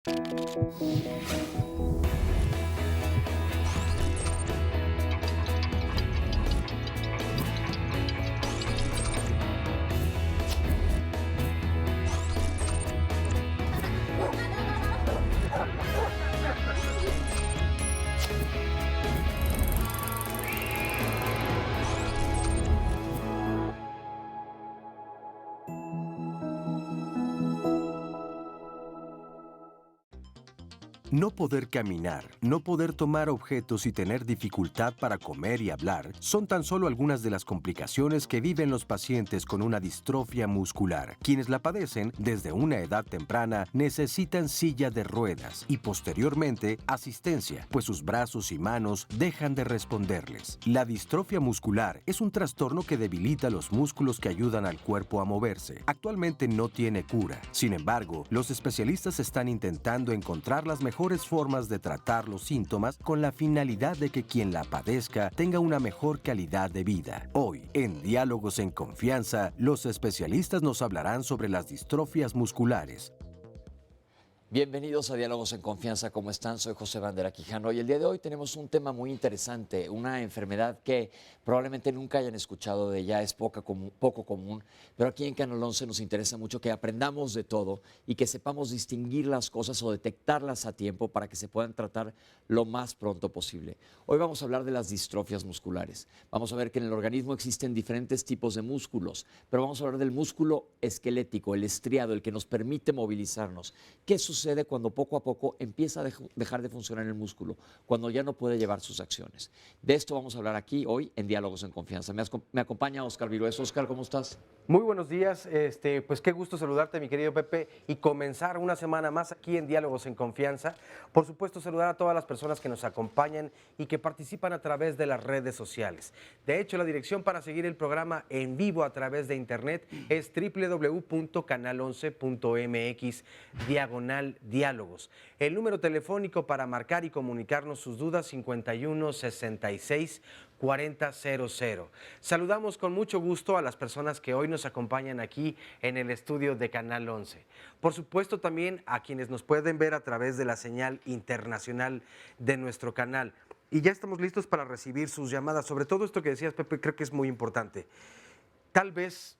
No poder caminar, no poder tomar objetos y tener dificultad para comer y hablar son tan solo algunas de las complicaciones que viven los pacientes con una distrofia muscular. Quienes la padecen desde una edad temprana necesitan silla de ruedas y posteriormente asistencia, pues sus brazos y manos dejan de responderles. La distrofia muscular es un trastorno que debilita los músculos que ayudan al cuerpo a moverse. Actualmente no tiene cura. Sin embargo, los especialistas están intentando encontrar las mejores formas de tratar los síntomas con la finalidad de que quien la padezca tenga una mejor calidad de vida. Hoy, en Diálogos en Confianza, los especialistas nos hablarán sobre las distrofias musculares. Bienvenidos a Diálogos en Confianza, ¿cómo están? Soy José Bandera Quijano y el día de hoy tenemos un tema muy interesante, una enfermedad que probablemente nunca hayan escuchado de ella, es poco común, pero aquí en Canal 11 nos interesa mucho que aprendamos de todo y que sepamos distinguir las cosas o detectarlas a tiempo para que se puedan tratar lo más pronto posible. Hoy vamos a hablar de las distrofias musculares. Vamos a ver que en el organismo existen diferentes tipos de músculos, pero vamos a hablar del músculo esquelético, el estriado, el que nos permite movilizarnos. ¿Qué sucede cuando poco a poco empieza a dejar de funcionar el músculo, cuando ya no puede llevar sus acciones? De esto vamos a hablar aquí hoy en Diálogos en Confianza. Me acompaña Oscar Virués. Oscar, ¿cómo estás? Muy buenos días, pues qué gusto saludarte, mi querido Pepe, y comenzar una semana más aquí en Diálogos en Confianza. Por supuesto, saludar a todas las personas que nos acompañan y que participan a través de las redes sociales. De hecho, la dirección para seguir el programa en vivo a través de internet es www.canal11.mx/diálogos. El número telefónico para marcar y comunicarnos sus dudas, 51 66 4000. Saludamos con mucho gusto a las personas que hoy nos acompañan aquí en el estudio de Canal 11. Por supuesto, también a quienes nos pueden ver a través de la señal internacional de nuestro canal. Y ya estamos listos para recibir sus llamadas. Sobre todo esto que decías, Pepe, creo que es muy importante. Tal vez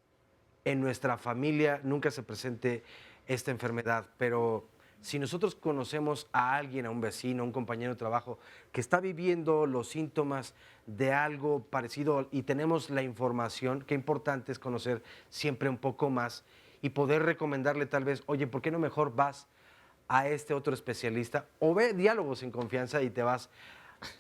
en nuestra familia nunca se presente esta enfermedad, pero si nosotros conocemos a alguien, a un vecino, a un compañero de trabajo que está viviendo los síntomas de algo parecido y tenemos la información, qué importante es conocer siempre un poco más y poder recomendarle tal vez, oye, ¿por qué no mejor vas a este otro especialista? O ve Diálogos en Confianza y te vas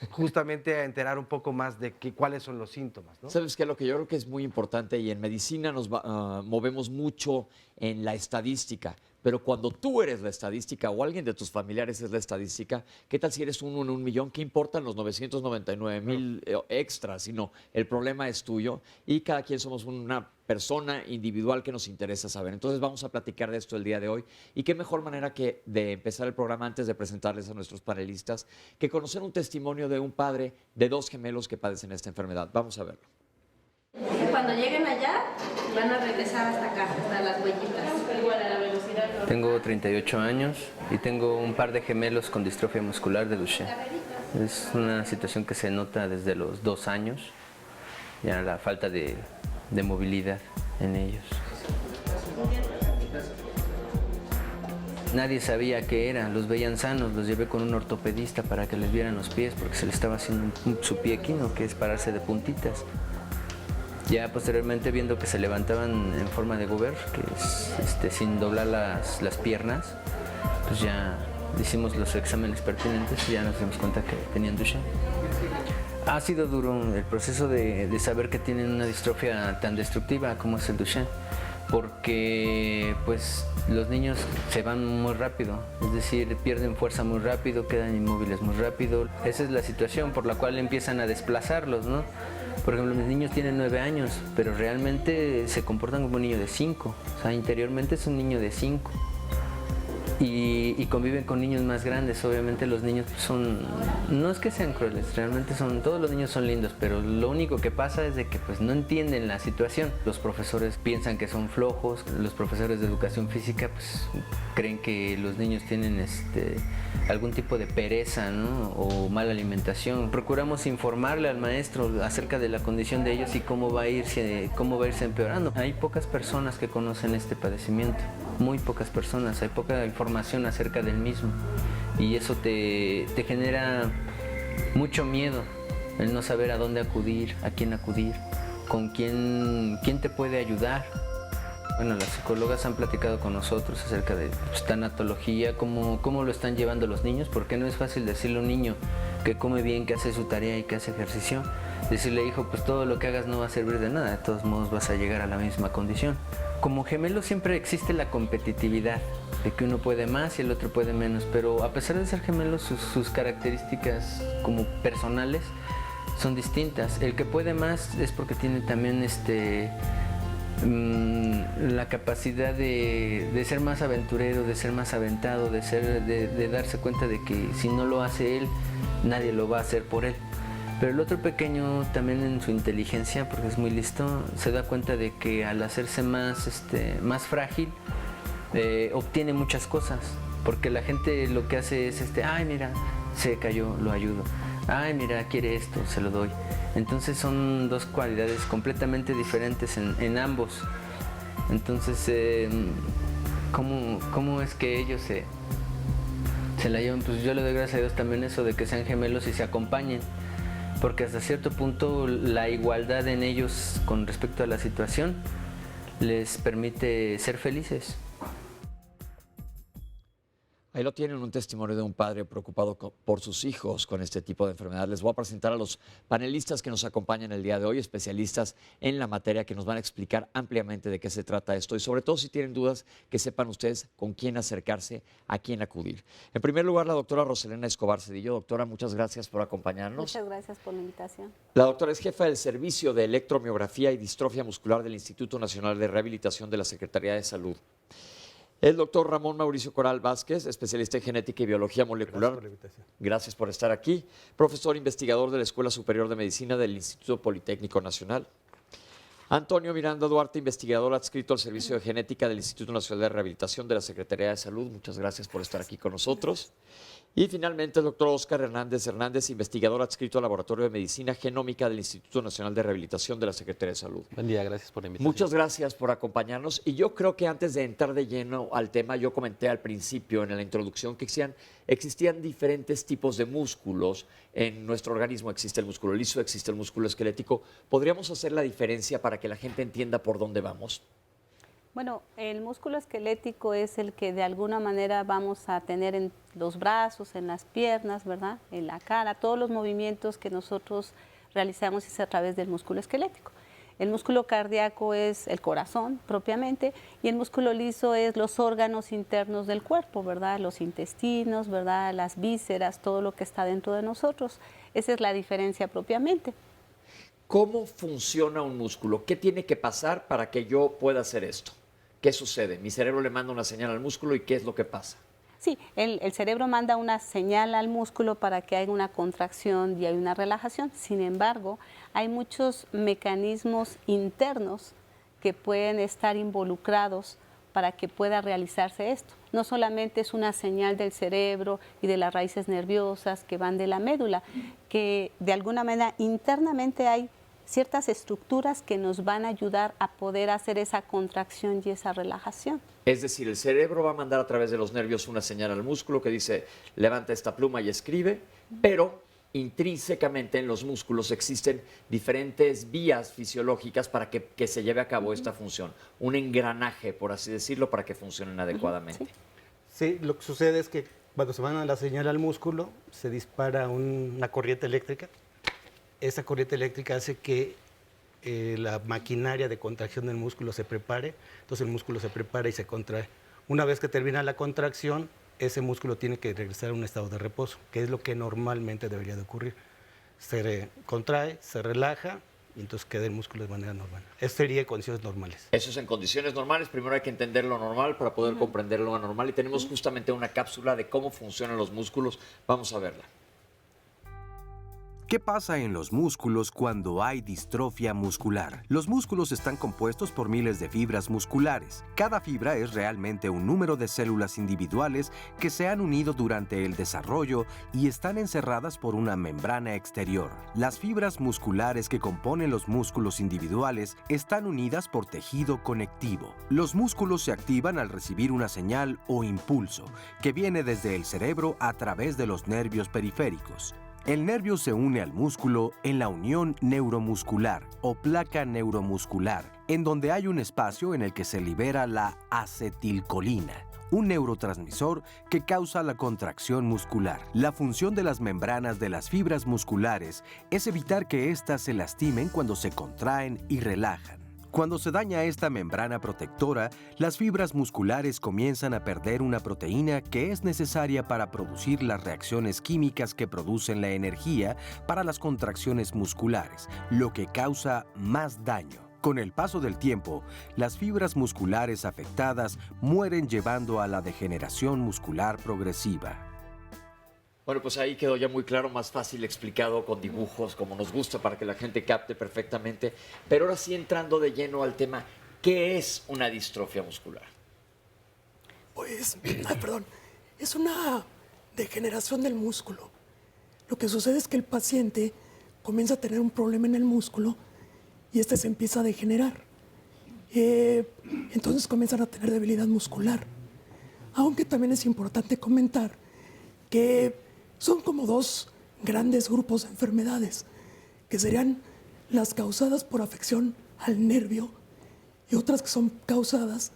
justamente a enterar un poco más de cuáles son los síntomas, ¿no? ¿Sabes qué? Lo que yo creo que es muy importante, y en medicina nos movemos mucho en la estadística, pero cuando tú eres la estadística o alguien de tus familiares es la estadística, ¿qué tal si eres uno en un millón? ¿Qué importan los 999,000 extras? Sino el problema es tuyo y cada quien somos una persona individual que nos interesa saber. Entonces vamos a platicar de esto el día de hoy y qué mejor manera que de empezar el programa antes de presentarles a nuestros panelistas que conocer un testimonio de un padre de dos gemelos que padecen esta enfermedad. Vamos a verlo. Cuando lleguen allá, van a regresar hasta acá, hasta las huellitas. Igual a la velocidad. Tengo 38 años y tengo un par de gemelos con distrofia muscular de Duchenne. Es una situación que se nota desde los 2 años, ya la falta de movilidad en ellos. Nadie sabía qué era, los veían sanos, los llevé con un ortopedista para que les vieran los pies porque se les estaba haciendo su pie equino, que es pararse de puntitas. Ya posteriormente, viendo que se levantaban en forma de gober, que es sin doblar las piernas, pues ya hicimos los exámenes pertinentes y ya nos dimos cuenta que tenían Duchenne. Ha sido duro el proceso de saber que tienen una distrofia tan destructiva como es el Duchenne, porque pues los niños se van muy rápido, es decir, pierden fuerza muy rápido, quedan inmóviles muy rápido. Esa es la situación por la cual empiezan a desplazarlos, ¿no? Por ejemplo, mis niños tienen 9 años, pero realmente se comportan como un niño de 5, o sea, interiormente es un niño de 5. y conviven con niños más grandes. Obviamente los niños no es que sean crueles, realmente todos los niños son lindos, pero lo único que pasa es de que pues no entienden la situación. Los profesores piensan que son flojos, los profesores de educación física pues creen que los niños tienen algún tipo de pereza, ¿no? O mala alimentación. Procuramos informarle al maestro acerca de la condición de ellos y cómo va a irse empeorando. Hay pocas personas que conocen este padecimiento, muy pocas personas, hay poca información acerca del mismo y eso te genera mucho miedo, el no saber a dónde acudir, a quién acudir, con quién te puede ayudar. Bueno, las psicólogas han platicado con nosotros acerca de tanatología, cómo lo están llevando los niños, porque no es fácil decirle a un niño que come bien, que hace su tarea y que hace ejercicio, decirle, hijo, pues todo lo que hagas no va a servir de nada, de todos modos vas a llegar a la misma condición. Como gemelos siempre existe la competitividad, de que uno puede más y el otro puede menos, pero a pesar de ser gemelos, sus características como personales son distintas. El que puede más es porque tiene también la capacidad de ser más aventurero, de ser más aventado, de darse cuenta de que si no lo hace él, nadie lo va a hacer por él. Pero el otro pequeño también en su inteligencia, porque es muy listo, se da cuenta de que al hacerse más frágil, obtiene muchas cosas. Porque la gente lo que hace es, ay mira, se cayó, lo ayudo. Ay mira, quiere esto, se lo doy. Entonces son dos cualidades completamente diferentes en ambos. Entonces, ¿cómo es que ellos se la llevan? Pues yo le doy gracias a Dios también eso de que sean gemelos y se acompañen. Porque hasta cierto punto la igualdad en ellos con respecto a la situación les permite ser felices. Ahí lo tienen, un testimonio de un padre preocupado por sus hijos con este tipo de enfermedad. Les voy a presentar a los panelistas que nos acompañan el día de hoy, especialistas en la materia que nos van a explicar ampliamente de qué se trata esto y sobre todo si tienen dudas que sepan ustedes con quién acercarse, a quién acudir. En primer lugar, la doctora Roselena Escobar Cedillo. Doctora, muchas gracias por acompañarnos. Muchas gracias por la invitación. La doctora es jefa del Servicio de Electromiografía y Distrofia Muscular del Instituto Nacional de Rehabilitación de la Secretaría de Salud. El doctor Ramón Mauricio Coral Vázquez, especialista en genética y biología molecular. Gracias por estar aquí. Profesor investigador de la Escuela Superior de Medicina del Instituto Politécnico Nacional. Antonio Miranda Duarte, investigador adscrito al Servicio de Genética del Instituto Nacional de Rehabilitación de la Secretaría de Salud. Muchas gracias por estar aquí con nosotros. Y finalmente el doctor Óscar Hernández Hernández, investigador adscrito al Laboratorio de Medicina Genómica del Instituto Nacional de Rehabilitación de la Secretaría de Salud. Buen día, gracias por la invitación. Muchas gracias por acompañarnos. Y yo creo que antes de entrar de lleno al tema, yo comenté al principio en la introducción que existían diferentes tipos de músculos en nuestro organismo. Existe el músculo liso, existe el músculo esquelético. ¿Podríamos hacer la diferencia para que la gente entienda por dónde vamos? Bueno, el músculo esquelético es el que de alguna manera vamos a tener en los brazos, en las piernas, ¿verdad? En la cara, todos los movimientos que nosotros realizamos es a través del músculo esquelético. El músculo cardíaco es el corazón propiamente y el músculo liso es los órganos internos del cuerpo, ¿verdad? Los intestinos, ¿verdad? Las vísceras, todo lo que está dentro de nosotros. Esa es la diferencia propiamente. ¿Cómo funciona un músculo? ¿Qué tiene que pasar para que yo pueda hacer esto? ¿Qué sucede? Mi cerebro le manda una señal al músculo y ¿qué es lo que pasa? Sí, el cerebro manda una señal al músculo para que haya una contracción y haya una relajación. Sin embargo, hay muchos mecanismos internos que pueden estar involucrados para que pueda realizarse esto. No solamente es una señal del cerebro y de las raíces nerviosas que van de la médula, que de alguna manera internamente hay ciertas estructuras que nos van a ayudar a poder hacer esa contracción y esa relajación. Es decir, el cerebro va a mandar a través de los nervios una señal al músculo que dice, levanta esta pluma y escribe, pero intrínsecamente en los músculos existen diferentes vías fisiológicas para que se lleve a cabo esta función. Un engranaje, por así decirlo, para que funcionen adecuadamente. Sí, lo que sucede es que cuando se manda la señal al músculo, se dispara una corriente eléctrica. Esa corriente eléctrica hace que la maquinaria de contracción del músculo se prepare, entonces el músculo se prepara y se contrae. Una vez que termina la contracción, ese músculo tiene que regresar a un estado de reposo, que es lo que normalmente debería de ocurrir. Se contrae, se relaja y entonces queda el músculo de manera normal. Eso sería condiciones normales. Eso es en condiciones normales. Primero hay que entender lo normal para poder comprender lo anormal. Y tenemos justamente una cápsula de cómo funcionan los músculos. Vamos a verla. ¿Qué pasa en los músculos cuando hay distrofia muscular? Los músculos están compuestos por miles de fibras musculares. Cada fibra es realmente un número de células individuales que se han unido durante el desarrollo y están encerradas por una membrana exterior. Las fibras musculares que componen los músculos individuales están unidas por tejido conectivo. Los músculos se activan al recibir una señal o impulso que viene desde el cerebro a través de los nervios periféricos. El nervio se une al músculo en la unión neuromuscular o placa neuromuscular, en donde hay un espacio en el que se libera la acetilcolina, un neurotransmisor que causa la contracción muscular. La función de las membranas de las fibras musculares es evitar que éstas se lastimen cuando se contraen y relajan. Cuando se daña esta membrana protectora, las fibras musculares comienzan a perder una proteína que es necesaria para producir las reacciones químicas que producen la energía para las contracciones musculares, lo que causa más daño. Con el paso del tiempo, las fibras musculares afectadas mueren llevando a la degeneración muscular progresiva. Bueno, pues ahí quedó ya muy claro, más fácil explicado con dibujos, como nos gusta, para que la gente capte perfectamente. Pero ahora sí, entrando de lleno al tema, ¿qué es una distrofia muscular? Pues, es una degeneración del músculo. Lo que sucede es que el paciente comienza a tener un problema en el músculo y este se empieza a degenerar. Entonces comienzan a tener debilidad muscular. Aunque también es importante comentar que son como dos grandes grupos de enfermedades, que serían las causadas por afección al nervio y otras que son causadas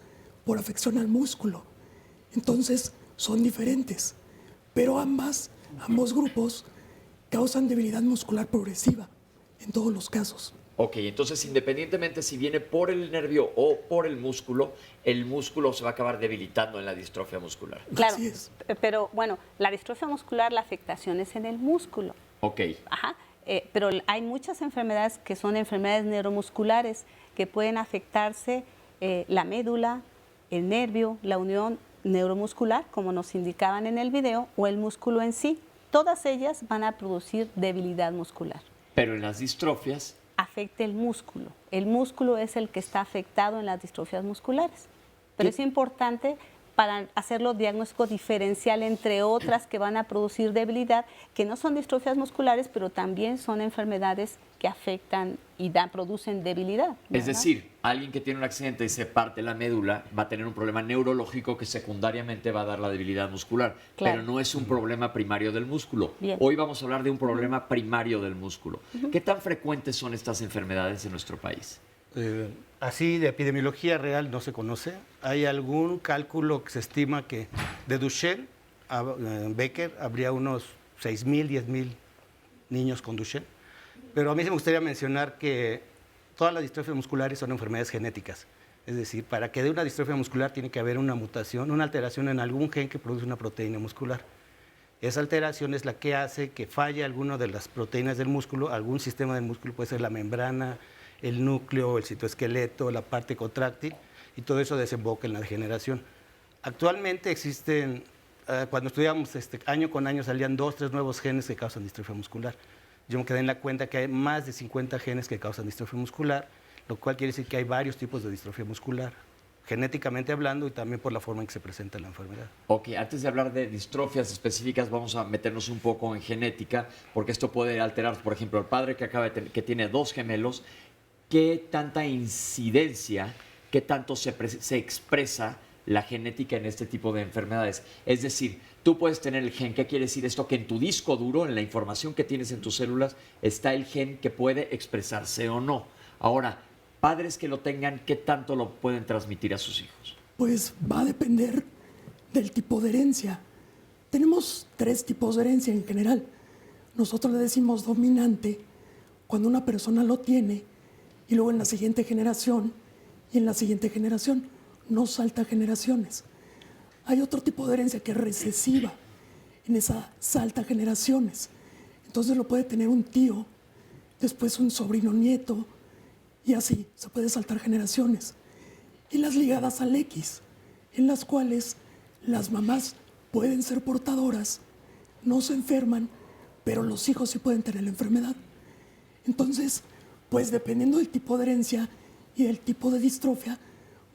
por afección al músculo. Entonces son diferentes, pero ambos grupos causan debilidad muscular progresiva en todos los casos. Ok, entonces independientemente si viene por el nervio o por el músculo se va a acabar debilitando en la distrofia muscular. Claro, Así es. pero bueno, la distrofia muscular, la afectación es en el músculo. Ok. Ajá, pero hay muchas enfermedades que son enfermedades neuromusculares que pueden afectarse la médula, el nervio, la unión neuromuscular, como nos indicaban en el video, o el músculo en sí. Todas ellas van a producir debilidad muscular. Pero en las distrofias afecta el músculo. El músculo es el que está afectado en las distrofias musculares. Pero es importante para hacerlo diagnóstico diferencial entre otras que van a producir debilidad, que no son distrofias musculares, pero también son enfermedades que afectan y producen debilidad, ¿verdad? Es decir, alguien que tiene un accidente y se parte la médula va a tener un problema neurológico que secundariamente va a dar la debilidad muscular, Claro. pero no es un problema primario del músculo. Bien. Hoy vamos a hablar de un problema primario del músculo. ¿Qué tan frecuentes son estas enfermedades en nuestro país? Así de epidemiología real no se conoce. Hay algún cálculo que se estima que de Duchenne a Becker habría unos 6,000, 10,000 niños con Duchenne. Pero a mí me gustaría mencionar que todas las distrofias musculares son enfermedades genéticas. Es decir, para que dé una distrofia muscular tiene que haber una mutación, una alteración en algún gen que produce una proteína muscular. Esa alteración es la que hace que falle alguna de las proteínas del músculo, algún sistema del músculo, puede ser la membrana, el núcleo, el citoesqueleto, la parte contráctil, y todo eso desemboca en la degeneración. Actualmente existen, cuando estudiamos año con año salían 2, 3 nuevos genes que causan distrofia muscular. Yo me quedé en la cuenta que hay más de 50 genes que causan distrofia muscular, lo cual quiere decir que hay varios tipos de distrofia muscular, genéticamente hablando y también por la forma en que se presenta la enfermedad. Ok, antes de hablar de distrofias específicas, vamos a meternos un poco en genética, porque esto puede alterar, por ejemplo, el padre que tiene 2 gemelos, ¿qué tanta incidencia, qué tanto se expresa la genética en este tipo de enfermedades? Es decir, tú puedes tener el gen, ¿qué quiere decir esto? Que en tu disco duro, en la información que tienes en tus células, está el gen que puede expresarse o no. Ahora, padres que lo tengan, ¿qué tanto lo pueden transmitir a sus hijos? Pues va a depender del tipo de herencia. Tenemos 3 tipos de herencia en general. Nosotros le decimos dominante cuando una persona lo tiene y luego en la siguiente generación y en la siguiente generación, no salta generaciones. Hay otro tipo de herencia que es recesiva, en esa salta generaciones. Entonces lo puede tener un tío después un sobrino nieto, y así se puede saltar generaciones. Y las ligadas al X, en las cuales las mamás pueden ser portadoras, no se enferman, pero los hijos sí pueden tener la enfermedad. Entonces, pues dependiendo del tipo de herencia y del tipo de distrofia,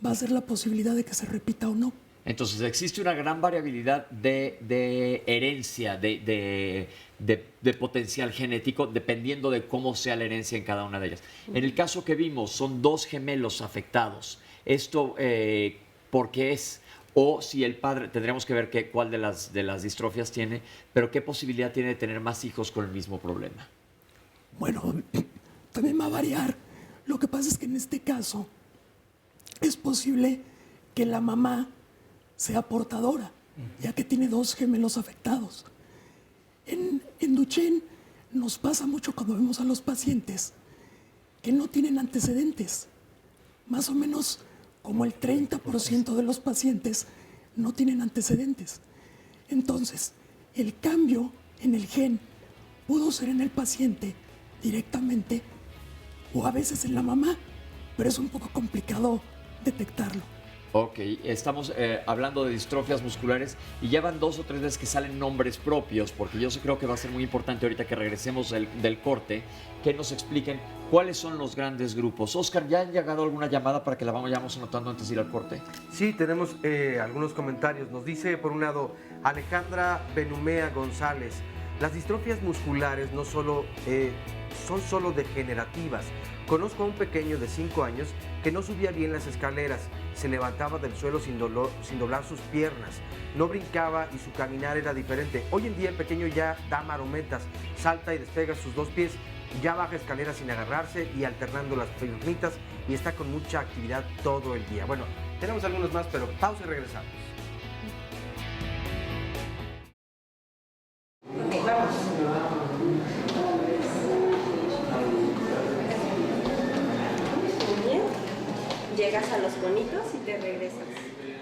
va a ser la posibilidad de que se repita o no. Entonces existe una gran variabilidad de herencia, de potencial genético, dependiendo de cómo sea la herencia en cada una de ellas. En el caso que vimos, son 2 gemelos afectados. Esto, ¿por qué es? O si el padre, tendríamos que ver cuál de las distrofias tiene, pero qué posibilidad tiene de tener más hijos con el mismo problema. Bueno, también va a variar. Lo que pasa es que en este caso es posible que la mamá sea portadora, ya que tiene 2 gemelos afectados. En Duchenne nos pasa mucho cuando vemos a los pacientes que no tienen antecedentes. Más o menos como el 30% de los pacientes no tienen antecedentes. Entonces, el cambio en el gen pudo ser en el paciente directamente o a veces en la mamá, pero es un poco complicado detectarlo. Ok, estamos hablando de distrofias musculares y ya van 2 o 3 veces que salen nombres propios, porque yo creo que va a ser muy importante ahorita que regresemos del corte, que nos expliquen cuáles son los grandes grupos. Oscar, ¿ya han llegado alguna llamada para que la vayamos anotando antes de ir al corte? Sí, tenemos algunos comentarios. Nos dice, por un lado, Alejandra Benumea González, las distrofias musculares no solo, son solo degenerativas. Conozco a un pequeño de 5 años que no subía bien las escaleras, se levantaba del suelo sin doblar sus piernas, no brincaba y su caminar era diferente. Hoy en día el pequeño ya da marometas, salta y despega sus 2 pies, ya baja escaleras sin agarrarse y alternando las piernitas y está con mucha actividad todo el día. Bueno, tenemos algunos más, pero pausa y regresamos. Ok, vamos. Muy bien. Llegas a los conitos y te regresas.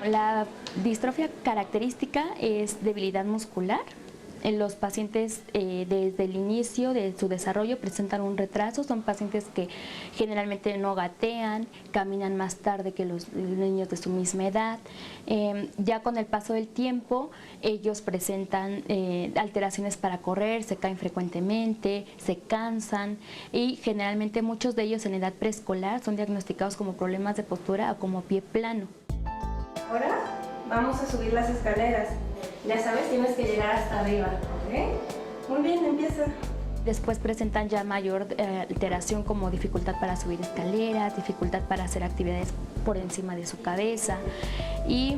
La distrofia característica es debilidad muscular. En los pacientes desde el inicio de su desarrollo presentan un retraso, son pacientes que generalmente no gatean, caminan más tarde que los niños de su misma edad. Ya con el paso del tiempo ellos presentan alteraciones para correr, se caen frecuentemente, se cansan y generalmente muchos de ellos en edad preescolar son diagnosticados como problemas de postura o como pie plano. Ahora vamos a subir las escaleras. Ya sabes, tienes que llegar hasta arriba, ¿ok? Muy bien, empieza. Después presentan ya mayor alteración como dificultad para subir escaleras, dificultad para hacer actividades por encima de su cabeza y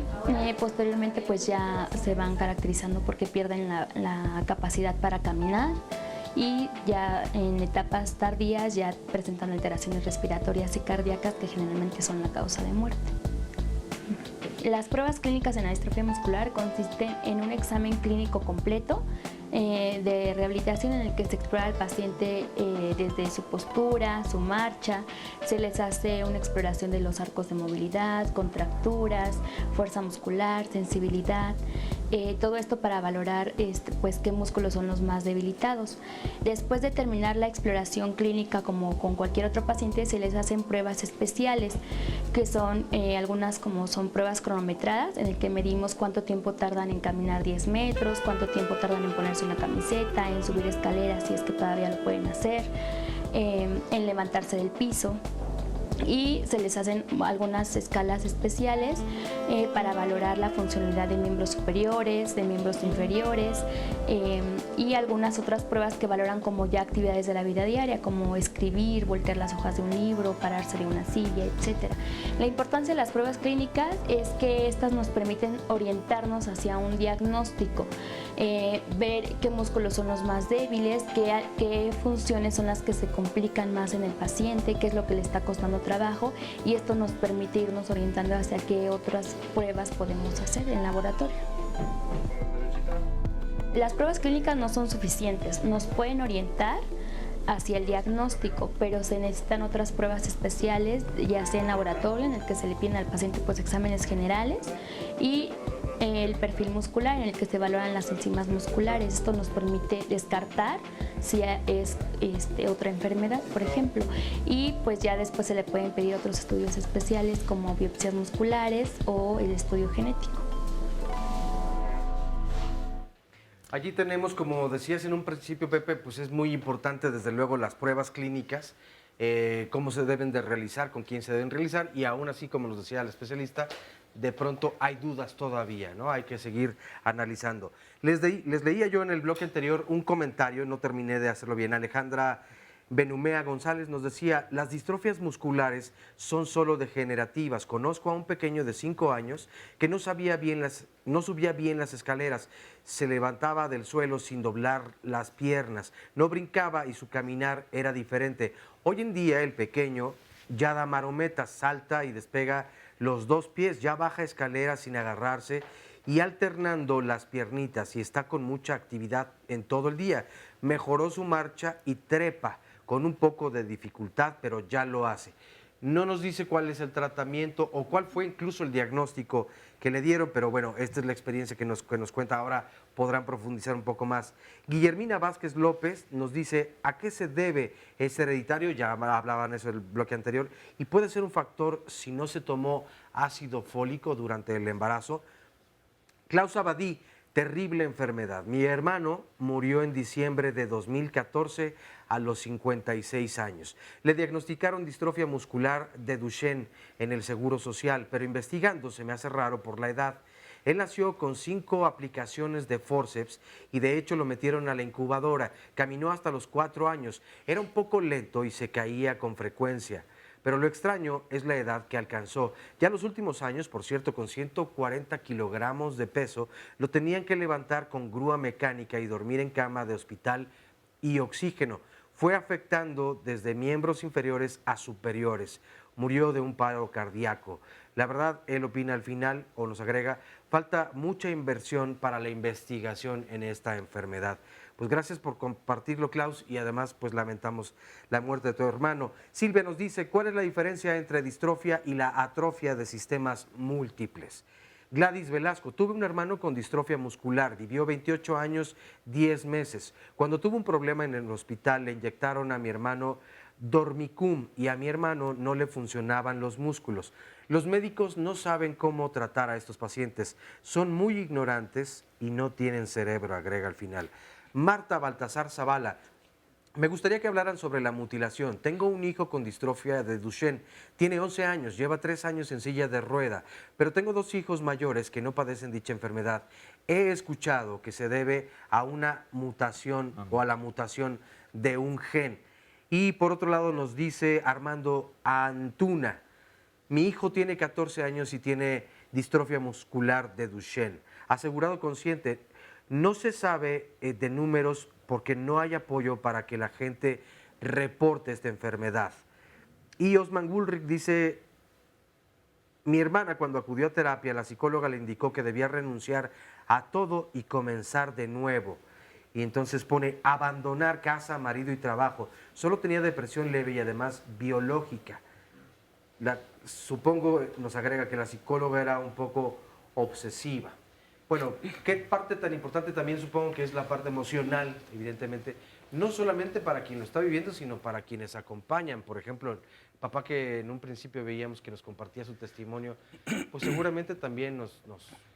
posteriormente pues ya se van caracterizando porque pierden la capacidad para caminar y ya en etapas tardías ya presentan alteraciones respiratorias y cardíacas que generalmente son la causa de muerte. Las pruebas clínicas en la distrofia muscular consisten en un examen clínico completo de rehabilitación en el que se explora al paciente desde su postura, su marcha, se les hace una exploración de los arcos de movilidad, contracturas, fuerza muscular, sensibilidad, todo esto para valorar pues, qué músculos son los más debilitados. Después de terminar la exploración clínica como con cualquier otro paciente, se les hacen pruebas especiales, que son algunas como son pruebas cronometradas, en el que medimos cuánto tiempo tardan en caminar 10 metros, cuánto tiempo tardan en ponerse una camiseta, en subir escaleras si es que todavía lo pueden hacer, en levantarse del piso. Y se les hacen algunas escalas especiales para valorar la funcionalidad de miembros superiores, de miembros inferiores y algunas otras pruebas que valoran como ya actividades de la vida diaria, como escribir, voltear las hojas de un libro, pararse de una silla, etc. La importancia de las pruebas clínicas es que estas nos permiten orientarnos hacia un diagnóstico, ver qué músculos son los más débiles, qué funciones son las que se complican más en el paciente, qué es lo que le está costando trabajo, y esto nos permite irnos orientando hacia qué otras pruebas podemos hacer en laboratorio. Las pruebas clínicas no son suficientes, nos pueden orientar hacia el diagnóstico, pero se necesitan otras pruebas especiales, ya sea en laboratorio, en el que se le piden al paciente pues exámenes generales y el perfil muscular en el que se valoran las enzimas musculares. Esto nos permite descartar si es otra enfermedad, por ejemplo. Y pues ya después se le pueden pedir otros estudios especiales como biopsias musculares o el estudio genético. Allí tenemos, como decías en un principio, Pepe, pues es muy importante desde luego las pruebas clínicas, cómo se deben de realizar, con quién se deben realizar, y aún así, como nos decía el especialista, de pronto hay dudas todavía, ¿no? Hay que seguir analizando. Les leía yo en el bloque anterior un comentario, no terminé de hacerlo bien. Alejandra Benumea González nos decía, las distrofias musculares son solo degenerativas. Conozco a un pequeño de 5 años que no subía bien las escaleras, se levantaba del suelo sin doblar las piernas, no brincaba y su caminar era diferente. Hoy en día el pequeño ya da marometas, salta y despega los 2 pies, ya baja escaleras sin agarrarse y alternando las piernitas y está con mucha actividad en todo el día. Mejoró su marcha y trepa con un poco de dificultad, pero ya lo hace. No nos dice cuál es el tratamiento o cuál fue incluso el diagnóstico que le dieron, pero bueno, esta es la experiencia que nos cuenta. Ahora podrán profundizar un poco más. Guillermina Vázquez López nos dice, ¿a qué se debe? ¿Es hereditario? Ya hablaban eso en el bloque anterior. ¿Y puede ser un factor si no se tomó ácido fólico durante el embarazo? Klaus Abadí, terrible enfermedad. Mi hermano murió en diciembre de 2014 a los 56 años. Le diagnosticaron distrofia muscular de Duchenne en el Seguro Social, pero investigando se me hace raro por la edad. Él nació con 5 aplicaciones de forceps y de hecho lo metieron a la incubadora. Caminó hasta los 4 años. Era un poco lento y se caía con frecuencia. Pero lo extraño es la edad que alcanzó. Ya en los últimos años, por cierto, con 140 kilogramos de peso, lo tenían que levantar con grúa mecánica y dormir en cama de hospital y oxígeno. Fue afectando desde miembros inferiores a superiores. Murió de un paro cardíaco. La verdad, él opina al final, o nos agrega, falta mucha inversión para la investigación en esta enfermedad. Pues gracias por compartirlo, Klaus, y además pues lamentamos la muerte de tu hermano. Silvia nos dice, ¿cuál es la diferencia entre distrofia y la atrofia de sistemas múltiples? Gladys Velasco, tuve un hermano con distrofia muscular, vivió 28 años, 10 meses. Cuando tuvo un problema en el hospital, le inyectaron a mi hermano Dormicum y a mi hermano no le funcionaban los músculos. Los médicos no saben cómo tratar a estos pacientes, son muy ignorantes y no tienen cerebro, agrega al final. Marta Baltasar Zavala, me gustaría que hablaran sobre la mutilación. Tengo un hijo con distrofia de Duchenne, tiene 11 años, lleva 3 años en silla de rueda, pero tengo 2 hijos mayores que no padecen dicha enfermedad. He escuchado que se debe a una mutación o a la mutación de un gen. Y por otro lado nos dice Armando Antuna, mi hijo tiene 14 años y tiene distrofia muscular de Duchenne, asegurado consciente. No se sabe de números porque no hay apoyo para que la gente reporte esta enfermedad. Y Osman Gulrich dice, mi hermana cuando acudió a terapia, la psicóloga le indicó que debía renunciar a todo y comenzar de nuevo. Y entonces pone abandonar casa, marido y trabajo. Solo tenía depresión leve y además biológica. Supongo, nos agrega que la psicóloga era un poco obsesiva. Bueno, ¿qué parte tan importante también supongo que es la parte emocional, evidentemente? No solamente para quien lo está viviendo, sino para quienes acompañan. Por ejemplo, el papá que en un principio veíamos que nos compartía su testimonio, pues seguramente también nos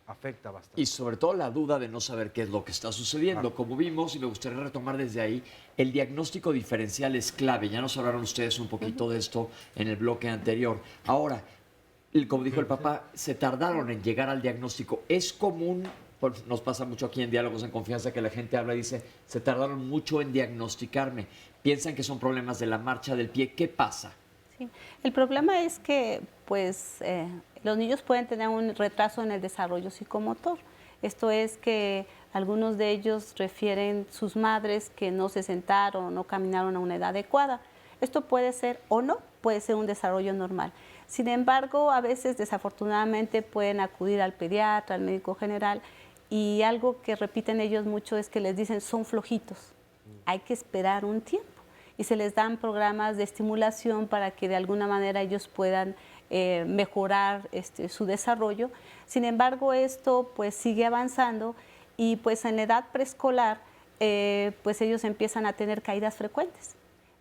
afecta bastante. Y sobre todo la duda de no saber qué es lo que está sucediendo. Como vimos, y me gustaría retomar desde ahí, el diagnóstico diferencial es clave. Ya nos hablaron ustedes un poquito de esto en el bloque anterior. Ahora, como dijo el papá, se tardaron en llegar al diagnóstico. Es común, pues nos pasa mucho aquí en Diálogos en Confianza, que la gente habla y dice, se tardaron mucho en diagnosticarme. Piensan que son problemas de la marcha del pie. ¿Qué pasa? Sí. El problema es que pues, los niños pueden tener un retraso en el desarrollo psicomotor. Esto es que algunos de ellos refieren sus madres que no se sentaron o no caminaron a una edad adecuada. Esto puede ser o no, puede ser un desarrollo normal. Sin embargo, a veces desafortunadamente pueden acudir al pediatra, al médico general, y algo que repiten ellos mucho es que les dicen son flojitos, hay que esperar un tiempo y se les dan programas de estimulación para que de alguna manera ellos puedan mejorar su desarrollo. Sin embargo, esto pues sigue avanzando y pues en la edad preescolar pues ellos empiezan a tener caídas frecuentes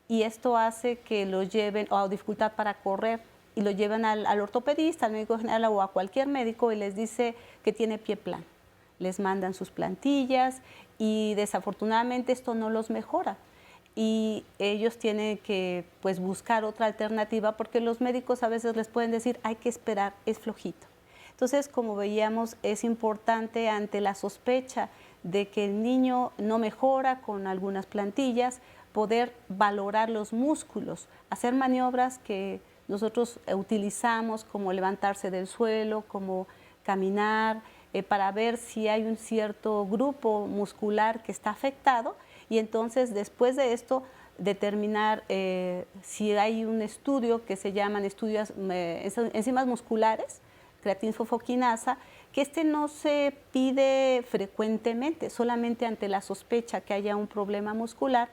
y esto hace que los lleven o dificultad para correr y lo llevan al ortopedista, al médico general o a cualquier médico y les dice que tiene pie plano. Les mandan sus plantillas y desafortunadamente esto no los mejora y ellos tienen que pues buscar otra alternativa porque los médicos a veces les pueden decir hay que esperar, es flojito. Entonces, como veíamos, es importante ante la sospecha de que el niño no mejora con algunas plantillas, poder valorar los músculos, hacer maniobras que nosotros utilizamos como levantarse del suelo, como caminar, para ver si hay un cierto grupo muscular que está afectado y entonces después de esto determinar si hay un estudio que se llaman estudios enzimas musculares, creatinfosfoquinasa, que no se pide frecuentemente, solamente ante la sospecha que haya un problema muscular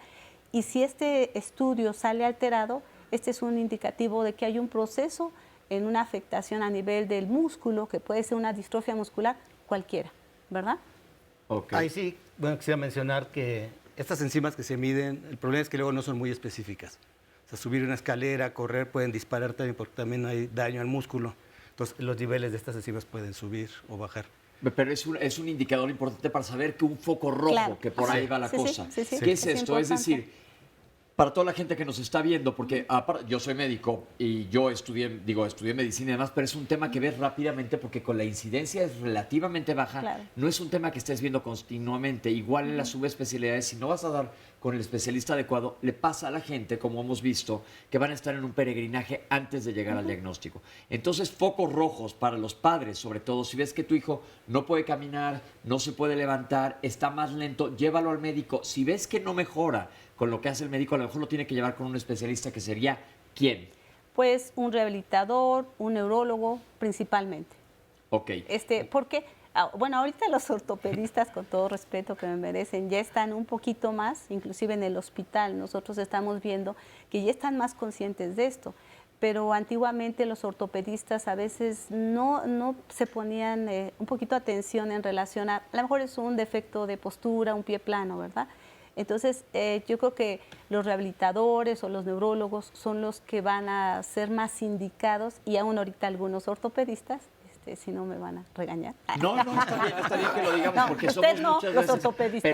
y si este estudio sale alterado, este es un indicativo de que hay un proceso en una afectación a nivel del músculo, que puede ser una distrofia muscular cualquiera, ¿verdad? Okay. Ahí sí, bueno, quisiera mencionar que estas enzimas que se miden, el problema es que luego no son muy específicas. O sea, subir una escalera, correr, pueden disparar también porque también hay daño al músculo. Entonces, los niveles de estas enzimas pueden subir o bajar. Pero es un indicador importante para saber que un foco rojo, claro, que por ahí va la cosa. Sí. ¿Qué es esto? Importante. Es decir, para toda la gente que nos está viendo, porque yo soy médico y yo estudié medicina y demás, pero es un tema que ves rápidamente porque con la incidencia es relativamente baja. Claro. No es un tema que estés viendo continuamente. Igual en las subespecialidades, si no vas a dar con el especialista adecuado, le pasa a la gente, como hemos visto, que van a estar en un peregrinaje antes de llegar al diagnóstico. Entonces, focos rojos para los padres, sobre todo, si ves que tu hijo no puede caminar, no se puede levantar, está más lento, llévalo al médico. Si ves que no mejora con lo que hace el médico, a lo mejor lo tiene que llevar con un especialista que sería, ¿quién? Pues un rehabilitador, un neurólogo principalmente. Ok. ¿Por qué? Bueno, ahorita los ortopedistas, con todo respeto que me merecen, ya están un poquito más, inclusive en el hospital, nosotros estamos viendo que ya están más conscientes de esto, pero antiguamente los ortopedistas a veces no se ponían un poquito atención en relación a lo mejor es un defecto de postura, un pie plano, ¿verdad? Entonces, yo creo que los rehabilitadores o los neurólogos son los que van a ser más indicados y aún ahorita algunos ortopedistas, si no me van a regañar. No, está bien que lo digamos No, porque usted somos no, muchas los veces, ortopedistas.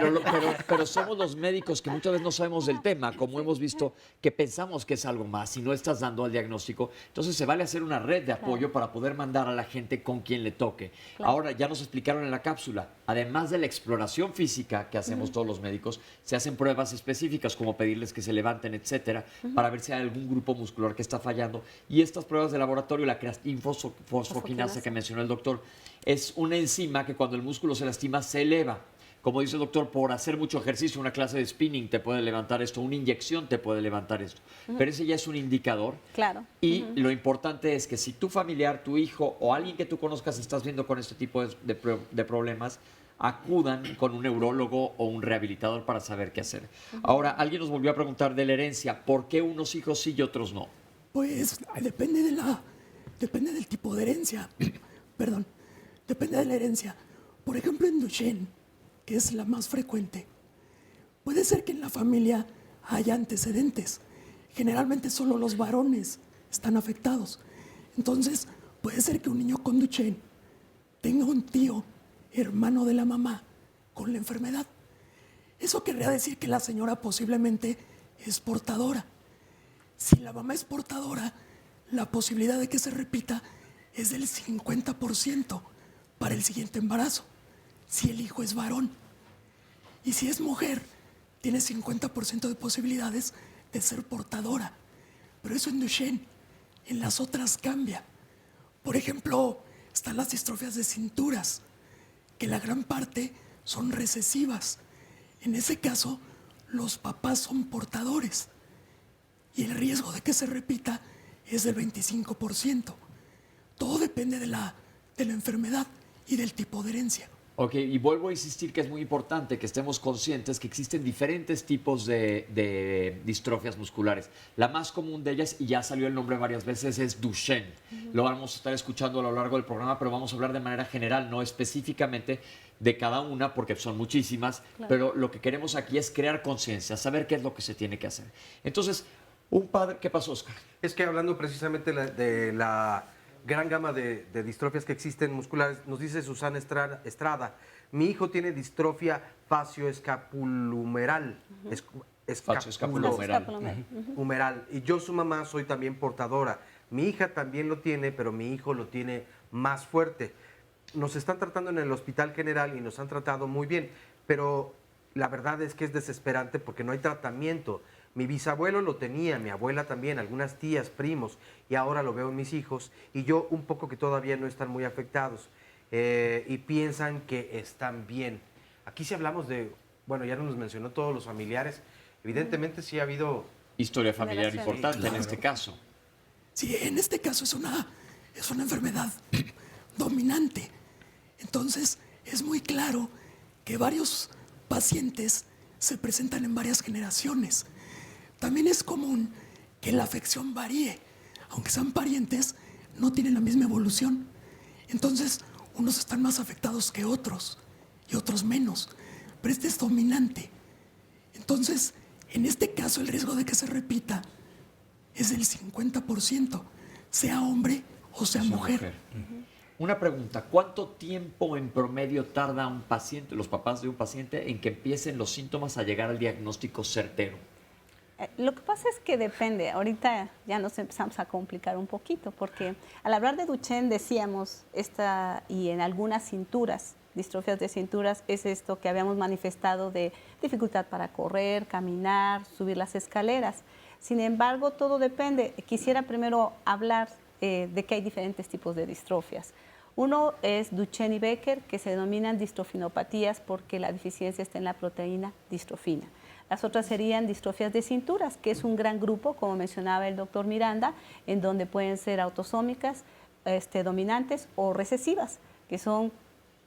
pero somos los médicos que muchas veces no sabemos del tema, como hemos visto que pensamos que es algo más y no estás dando el diagnóstico. Entonces se vale hacer una red de apoyo para poder mandar a la gente con quien le toque. Claro. Ahora, ya nos explicaron en la cápsula, además de la exploración física que hacemos todos los médicos, se hacen pruebas específicas como pedirles que se levanten, etcétera, para ver si hay algún grupo muscular que está fallando. Y estas pruebas de laboratorio, la creatinfosfoquinasa que mencionó el doctor, es una enzima que cuando el músculo se lastima se eleva. Como dice el doctor, por hacer mucho ejercicio, una clase de spinning te puede levantar esto, una inyección te puede levantar esto. Pero ese ya es un indicador. Claro. Y lo importante es que si tu familiar, tu hijo o alguien que tú conozcas estás viendo con este tipo de problemas, acudan con un neurólogo o un rehabilitador para saber qué hacer. Ahora, alguien nos volvió a preguntar de la herencia. ¿Por qué unos hijos sí y otros no? Pues depende del tipo de herencia. Perdón, depende de la herencia. Por ejemplo, en Duchenne, que es la más frecuente, puede ser que en la familia haya antecedentes. Generalmente solo los varones están afectados. Entonces, puede ser que un niño con Duchenne tenga un tío, hermano de la mamá, con la enfermedad. Eso querría decir que la señora posiblemente es portadora. Si la mamá es portadora, la posibilidad de que se repita es del 50% para el siguiente embarazo, si el hijo es varón. Y si es mujer, tiene 50% de posibilidades de ser portadora. Pero eso en Duchenne, en las otras cambia. Por ejemplo, están las distrofias de cinturas, que la gran parte son recesivas. En ese caso, los papás son portadores. Y el riesgo de que se repita es del 25%. Todo depende de la enfermedad y del tipo de herencia. Ok, y vuelvo a insistir que es muy importante que estemos conscientes que existen diferentes tipos de distrofias musculares. La más común de ellas, y ya salió el nombre varias veces, es Duchenne. Lo vamos a estar escuchando a lo largo del programa, pero vamos a hablar de manera general, no específicamente de cada una, porque son muchísimas, Claro. pero lo que queremos aquí es crear conciencia, saber qué es lo que se tiene que hacer. Entonces, un padre, ¿qué pasó, Oscar? Es que hablando precisamente de la gran gama de distrofias que existen musculares, nos dice Susana Estrada, mi hijo tiene distrofia fascioescapulohumeral. Fascioescapulohumeral. Humeral. Y yo, su mamá, soy también portadora. Mi hija también lo tiene, pero mi hijo lo tiene más fuerte. Nos están tratando en el Hospital General y nos han tratado muy bien, pero la verdad es que es desesperante porque no hay tratamiento. Mi bisabuelo lo tenía, mi abuela también, algunas tías, primos, y ahora lo veo en mis hijos, y yo un poco que todavía no están muy afectados, y piensan que están bien. Aquí sí hablamos de, bueno, ya nos mencionó todos los familiares, evidentemente sí ha habido... Historia familiar Generaciones. importante en este caso. Sí, en este caso es una enfermedad dominante. Entonces, es muy claro que varios pacientes se presentan en varias generaciones. También es común que la afección varíe. Aunque sean parientes, no tienen la misma evolución. Entonces, unos están más afectados que otros y otros menos. Pero este es dominante. Entonces, en este caso, el riesgo de que se repita es del 50%, sea hombre o sea mujer. Una pregunta, ¿cuánto tiempo en promedio tarda un paciente, los papás de un paciente, en que empiecen los síntomas a llegar al diagnóstico certero? Lo que pasa es que depende. Ahorita ya nos empezamos a complicar un poquito, porque al hablar de Duchenne decíamos, y en algunas cinturas, distrofias de cinturas, es esto que habíamos manifestado de dificultad para correr, caminar, subir las escaleras. Sin embargo, todo depende. Quisiera primero hablar de que hay diferentes tipos de distrofias. Uno es Duchenne y Becker, que se denominan distrofinopatías porque la deficiencia está en la proteína distrofina. Las otras serían distrofias de cinturas, que es un gran grupo, como mencionaba el doctor Miranda, en donde pueden ser autosómicas, dominantes o recesivas, que son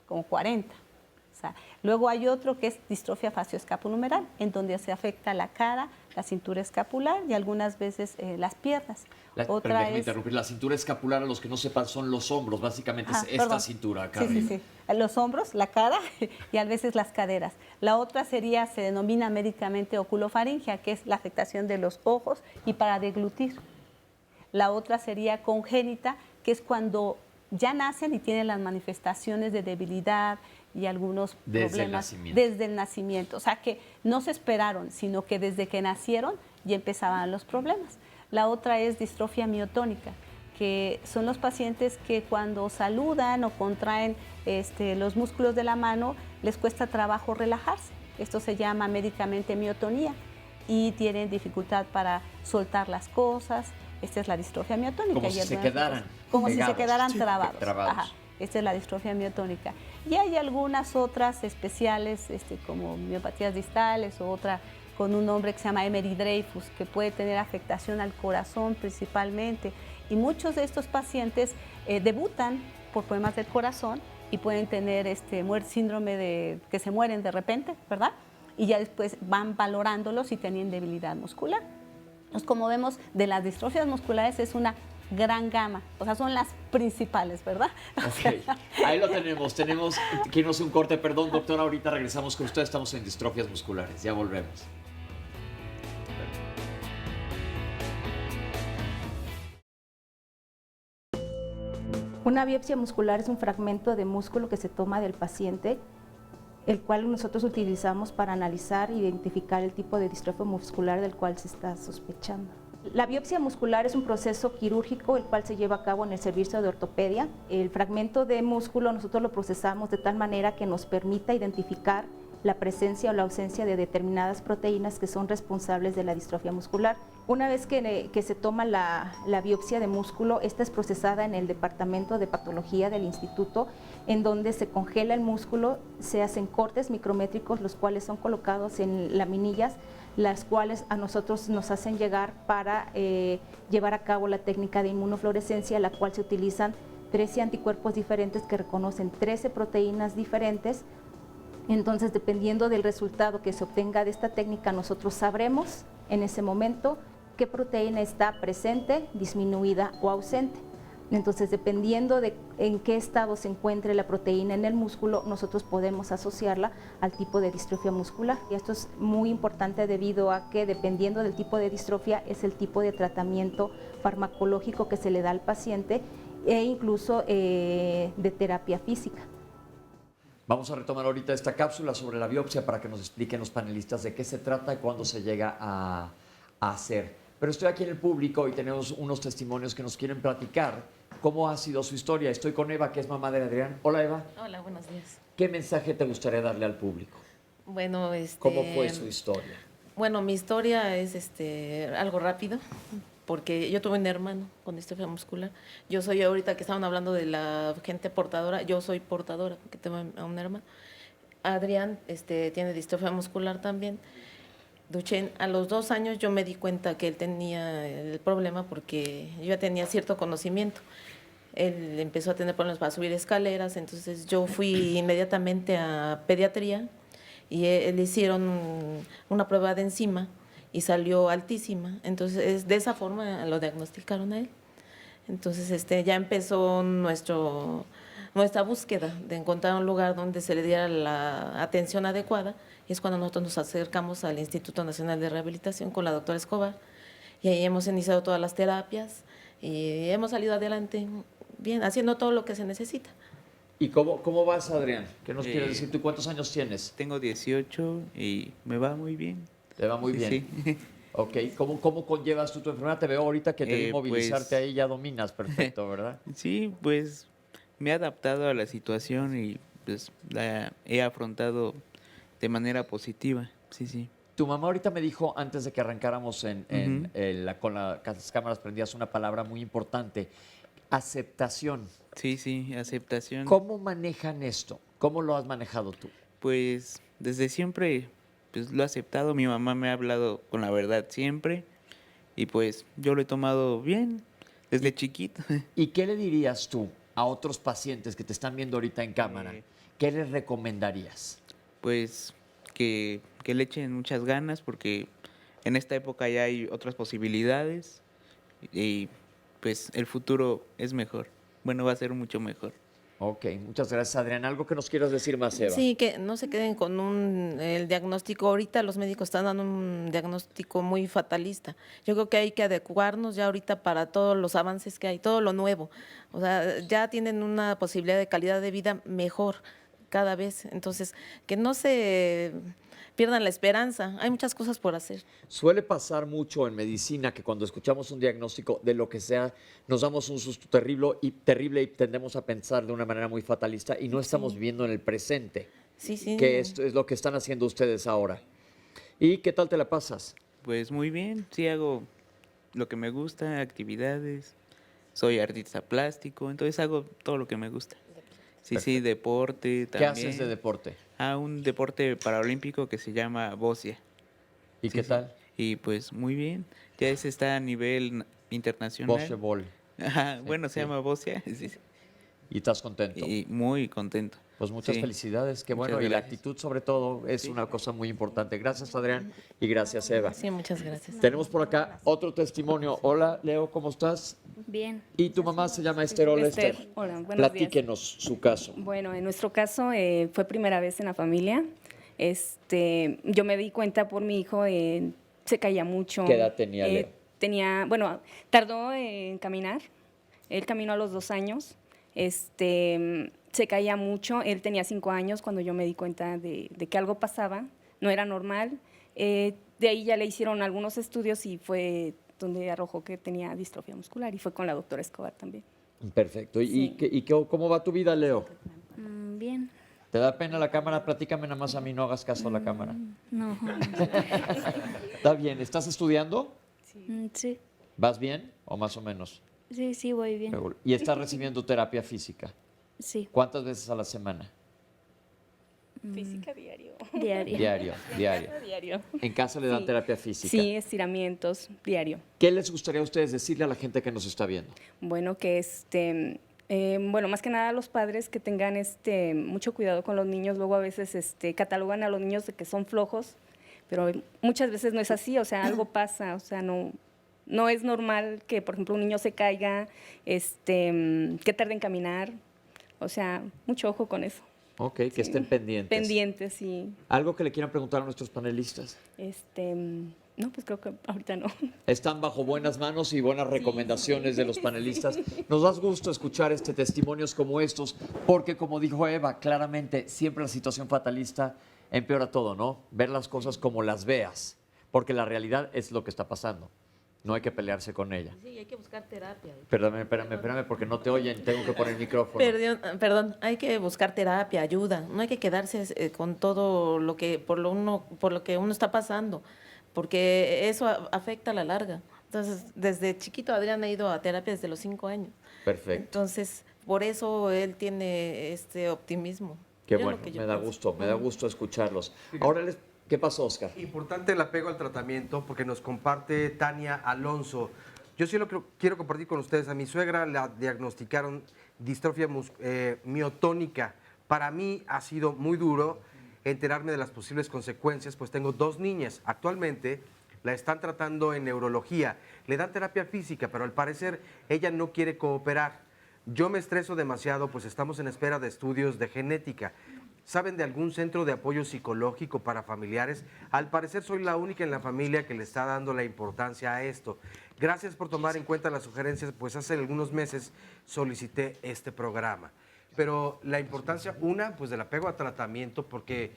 como 40. O sea, luego hay otro que es distrofia fascioescapulohumeral, en donde se afecta la cara, la cintura escapular y algunas veces las piernas. Déjame interrumpir, la cintura escapular, a los que no sepan, son los hombros, básicamente es esta cintura acá sí, arriba. sí. Los hombros, la cara y a veces las caderas. La otra se denomina médicamente oculofaringia, que es la afectación de los ojos y para deglutir. La otra sería congénita, que es cuando ya nacen y tienen las manifestaciones de debilidad y algunos problemas desde el nacimiento. O sea, que no se esperaron, sino que desde que nacieron ya empezaban los problemas. La otra es distrofia miotónica, que son los pacientes que cuando saludan o contraen los músculos de la mano les cuesta trabajo relajarse. Esto se llama médicamente miotonía y tienen dificultad para soltar las cosas. Esta es la distrofia miotónica. Como si se quedaran trabados. trabados. Ajá. Esta es la distrofia miotónica. Y hay algunas otras especiales, como miopatías distales o otra con un nombre que se llama Emery-Dreifuss, que puede tener afectación al corazón principalmente. Y muchos de estos pacientes debutan por problemas del corazón y pueden tener síndrome de que se mueren de repente, ¿verdad? Y ya después van valorándolos y tienen debilidad muscular. Entonces, como vemos, de las distrofias musculares es una gran gama, o sea, son las principales, ¿verdad? Ok, ahí lo tenemos que irnos a un corte, perdón, doctora, ahorita regresamos con usted, estamos en distrofias musculares, ya volvemos. Una biopsia muscular es un fragmento de músculo que se toma del paciente, el cual nosotros utilizamos para analizar e identificar el tipo de distrofia muscular del cual se está sospechando. La biopsia muscular es un proceso quirúrgico el cual se lleva a cabo en el servicio de ortopedia. El fragmento de músculo nosotros lo procesamos de tal manera que nos permita identificar la presencia o la ausencia de determinadas proteínas que son responsables de la distrofia muscular. Una vez que se toma la biopsia de músculo, esta es procesada en el departamento de patología del instituto, en donde se congela el músculo, se hacen cortes micrométricos, los cuales son colocados en laminillas, las cuales a nosotros nos hacen llegar para llevar a cabo la técnica de inmunofluorescencia, la cual se utilizan 13 anticuerpos diferentes que reconocen 13 proteínas diferentes. Entonces, dependiendo del resultado que se obtenga de esta técnica, nosotros sabremos en ese momento qué proteína está presente, disminuida o ausente. Entonces, dependiendo de en qué estado se encuentre la proteína en el músculo, nosotros podemos asociarla al tipo de distrofia muscular. Y esto es muy importante debido a que, dependiendo del tipo de distrofia, es el tipo de tratamiento farmacológico que se le da al paciente e incluso de terapia física. Vamos a retomar ahorita esta cápsula sobre la biopsia para que nos expliquen los panelistas de qué se trata y cuándo se llega a hacer. Pero estoy aquí en el público y tenemos unos testimonios que nos quieren platicar cómo ha sido su historia. Estoy con Eva, que es mamá de Adrián. Hola, Eva. Hola, buenos días. ¿Qué mensaje te gustaría darle al público? Bueno, ¿Cómo fue su historia? Bueno, mi historia es algo rápido, porque yo tuve un hermano con distrofia muscular. Yo soy, ahorita que estaban hablando de la gente portadora, yo soy portadora, porque tengo a un hermano. Adrián tiene distrofia muscular también. Duchenne, a los 2 años yo me di cuenta que él tenía el problema porque yo ya tenía cierto conocimiento. Él empezó a tener problemas para subir escaleras, entonces yo fui inmediatamente a pediatría y le hicieron una prueba de enzima y salió altísima. Entonces, de esa forma lo diagnosticaron a él. Entonces, ya empezó nuestra búsqueda de encontrar un lugar donde se le diera la atención adecuada. Y es cuando nosotros nos acercamos al Instituto Nacional de Rehabilitación con la doctora Escobar. Y ahí hemos iniciado todas las terapias y hemos salido adelante bien, haciendo todo lo que se necesita. ¿Y cómo vas, Adrián? ¿Qué nos quieres decir tú? ¿Cuántos años tienes? Tengo 18 y me va muy bien. ¿Te va muy bien? Sí. Ok. ¿Cómo conllevas tú tu enfermedad? Te veo ahorita que te vi movilizarte ahí, ya dominas perfecto, ¿verdad? Sí, pues me he adaptado a la situación y pues la he afrontado de manera positiva. Sí, sí. Tu mamá ahorita me dijo, antes de que arrancáramos con las cámaras prendidas, una palabra muy importante: aceptación. Sí, sí, aceptación. ¿Cómo manejan esto? ¿Cómo lo has manejado tú? Pues desde siempre pues lo he aceptado. Mi mamá me ha hablado con la verdad siempre y pues yo lo he tomado bien desde chiquito. ¿Y qué le dirías tú a otros pacientes que te están viendo ahorita en cámara? ¿Qué les recomendarías? Pues que le echen muchas ganas porque en esta época ya hay otras posibilidades y pues el futuro es mejor. Bueno, va a ser mucho mejor. Ok, muchas gracias, Adrián. ¿Algo que nos quieras decir más, Eva? Sí, que no se queden con el diagnóstico. Ahorita los médicos están dando un diagnóstico muy fatalista. Yo creo que hay que adecuarnos ya ahorita para todos los avances que hay, todo lo nuevo. O sea, ya tienen una posibilidad de calidad de vida mejor cada vez. Entonces, que no se pierdan la esperanza. Hay muchas cosas por hacer. Suele pasar mucho en medicina que cuando escuchamos un diagnóstico de lo que sea, nos damos un susto terrible y tendemos a pensar de una manera muy fatalista y no estamos viviendo en el presente. Sí, sí. Que esto es lo que están haciendo ustedes ahora. ¿Y qué tal te la pasas? Pues muy bien, sí hago lo que me gusta, actividades, soy artista plástico, entonces hago todo lo que me gusta. Sí, perfecto. Sí, deporte también. ¿Qué haces de deporte? Un deporte paraolímpico que se llama bocia. ¿Y qué tal? Y pues muy bien, ya ese está a nivel internacional. Voceibol. Ajá, bueno, se llama bocia. Sí. ¿Y estás contento? Y muy contento. Pues muchas felicidades, qué bueno. Y la actitud sobre todo es una cosa muy importante. Gracias, Adrián, y gracias, Eva. Sí, muchas gracias. Tenemos por acá otro testimonio. Hola, Leo, ¿cómo estás? Bien. ¿Y tu mamá se llama Esther? Hola, Esther. Hola, buenos Platíquenos su caso. Bueno, en nuestro caso fue primera vez en la familia. Yo me di cuenta por mi hijo, se caía mucho. ¿Qué edad tenía Leo? Tardó en caminar. Él caminó a los 2 años. Se caía mucho. Él tenía 5 años cuando yo me di cuenta de que algo pasaba, no era normal. De ahí ya le hicieron algunos estudios y fue donde arrojó que tenía distrofia muscular y fue con la doctora Escobar también. Perfecto. Sí. ¿Y cómo va tu vida, Leo? Bien. ¿Te da pena la cámara? Platícame nada más a mí, no hagas caso a la cámara. No. Está bien. ¿Estás estudiando? Sí. ¿Vas bien o más o menos? Sí, voy bien. ¿Y estás recibiendo terapia física? Sí. ¿Cuántas veces a la semana? Física diario. Diario. ¿En casa le dan terapia física? Sí, estiramientos diario. ¿Qué les gustaría a ustedes decirle a la gente que nos está viendo? Bueno, que Bueno, más que nada los padres que tengan mucho cuidado con los niños. Luego a veces catalogan a los niños de que son flojos, pero muchas veces no es así, o sea, algo pasa, o sea, no es normal que, por ejemplo, un niño se caiga, que tarde en caminar, o sea, mucho ojo con eso. Ok, que estén pendientes. Pendientes, sí. ¿Algo que le quieran preguntar a nuestros panelistas? No, pues creo que ahorita no. Están bajo buenas manos y buenas recomendaciones de los panelistas. Nos da gusto escuchar testimonios como estos, porque como dijo Eva, claramente siempre la situación fatalista empeora todo, ¿no? Ver las cosas como las veas, porque la realidad es lo que está pasando. No hay que pelearse con ella. Sí, hay que buscar terapia. Espérame, porque no te oyen, tengo que poner el micrófono. Perdón, hay que buscar terapia, ayuda. No hay que quedarse con todo lo que por lo que uno está pasando, porque eso afecta a la larga. Entonces, desde chiquito Adrián ha ido a terapia desde los 5 años. Perfecto. Entonces, por eso él tiene este optimismo. Qué bueno, me da gusto escucharlos. Ahora ¿qué pasó, Oscar? Importante el apego al tratamiento, porque nos comparte Tania Alonso. Yo sí quiero compartir con ustedes. A mi suegra la diagnosticaron distrofia miotónica. Para mí ha sido muy duro enterarme de las posibles consecuencias, pues tengo 2 niñas. Actualmente la están tratando en neurología. Le dan terapia física, pero al parecer ella no quiere cooperar. Yo me estreso demasiado, pues estamos en espera de estudios de genética. ¿Saben de algún centro de apoyo psicológico para familiares? Al parecer soy la única en la familia que le está dando la importancia a esto. Gracias por tomar en cuenta las sugerencias, pues hace algunos meses solicité este programa. Pero la importancia, pues del apego a tratamiento, porque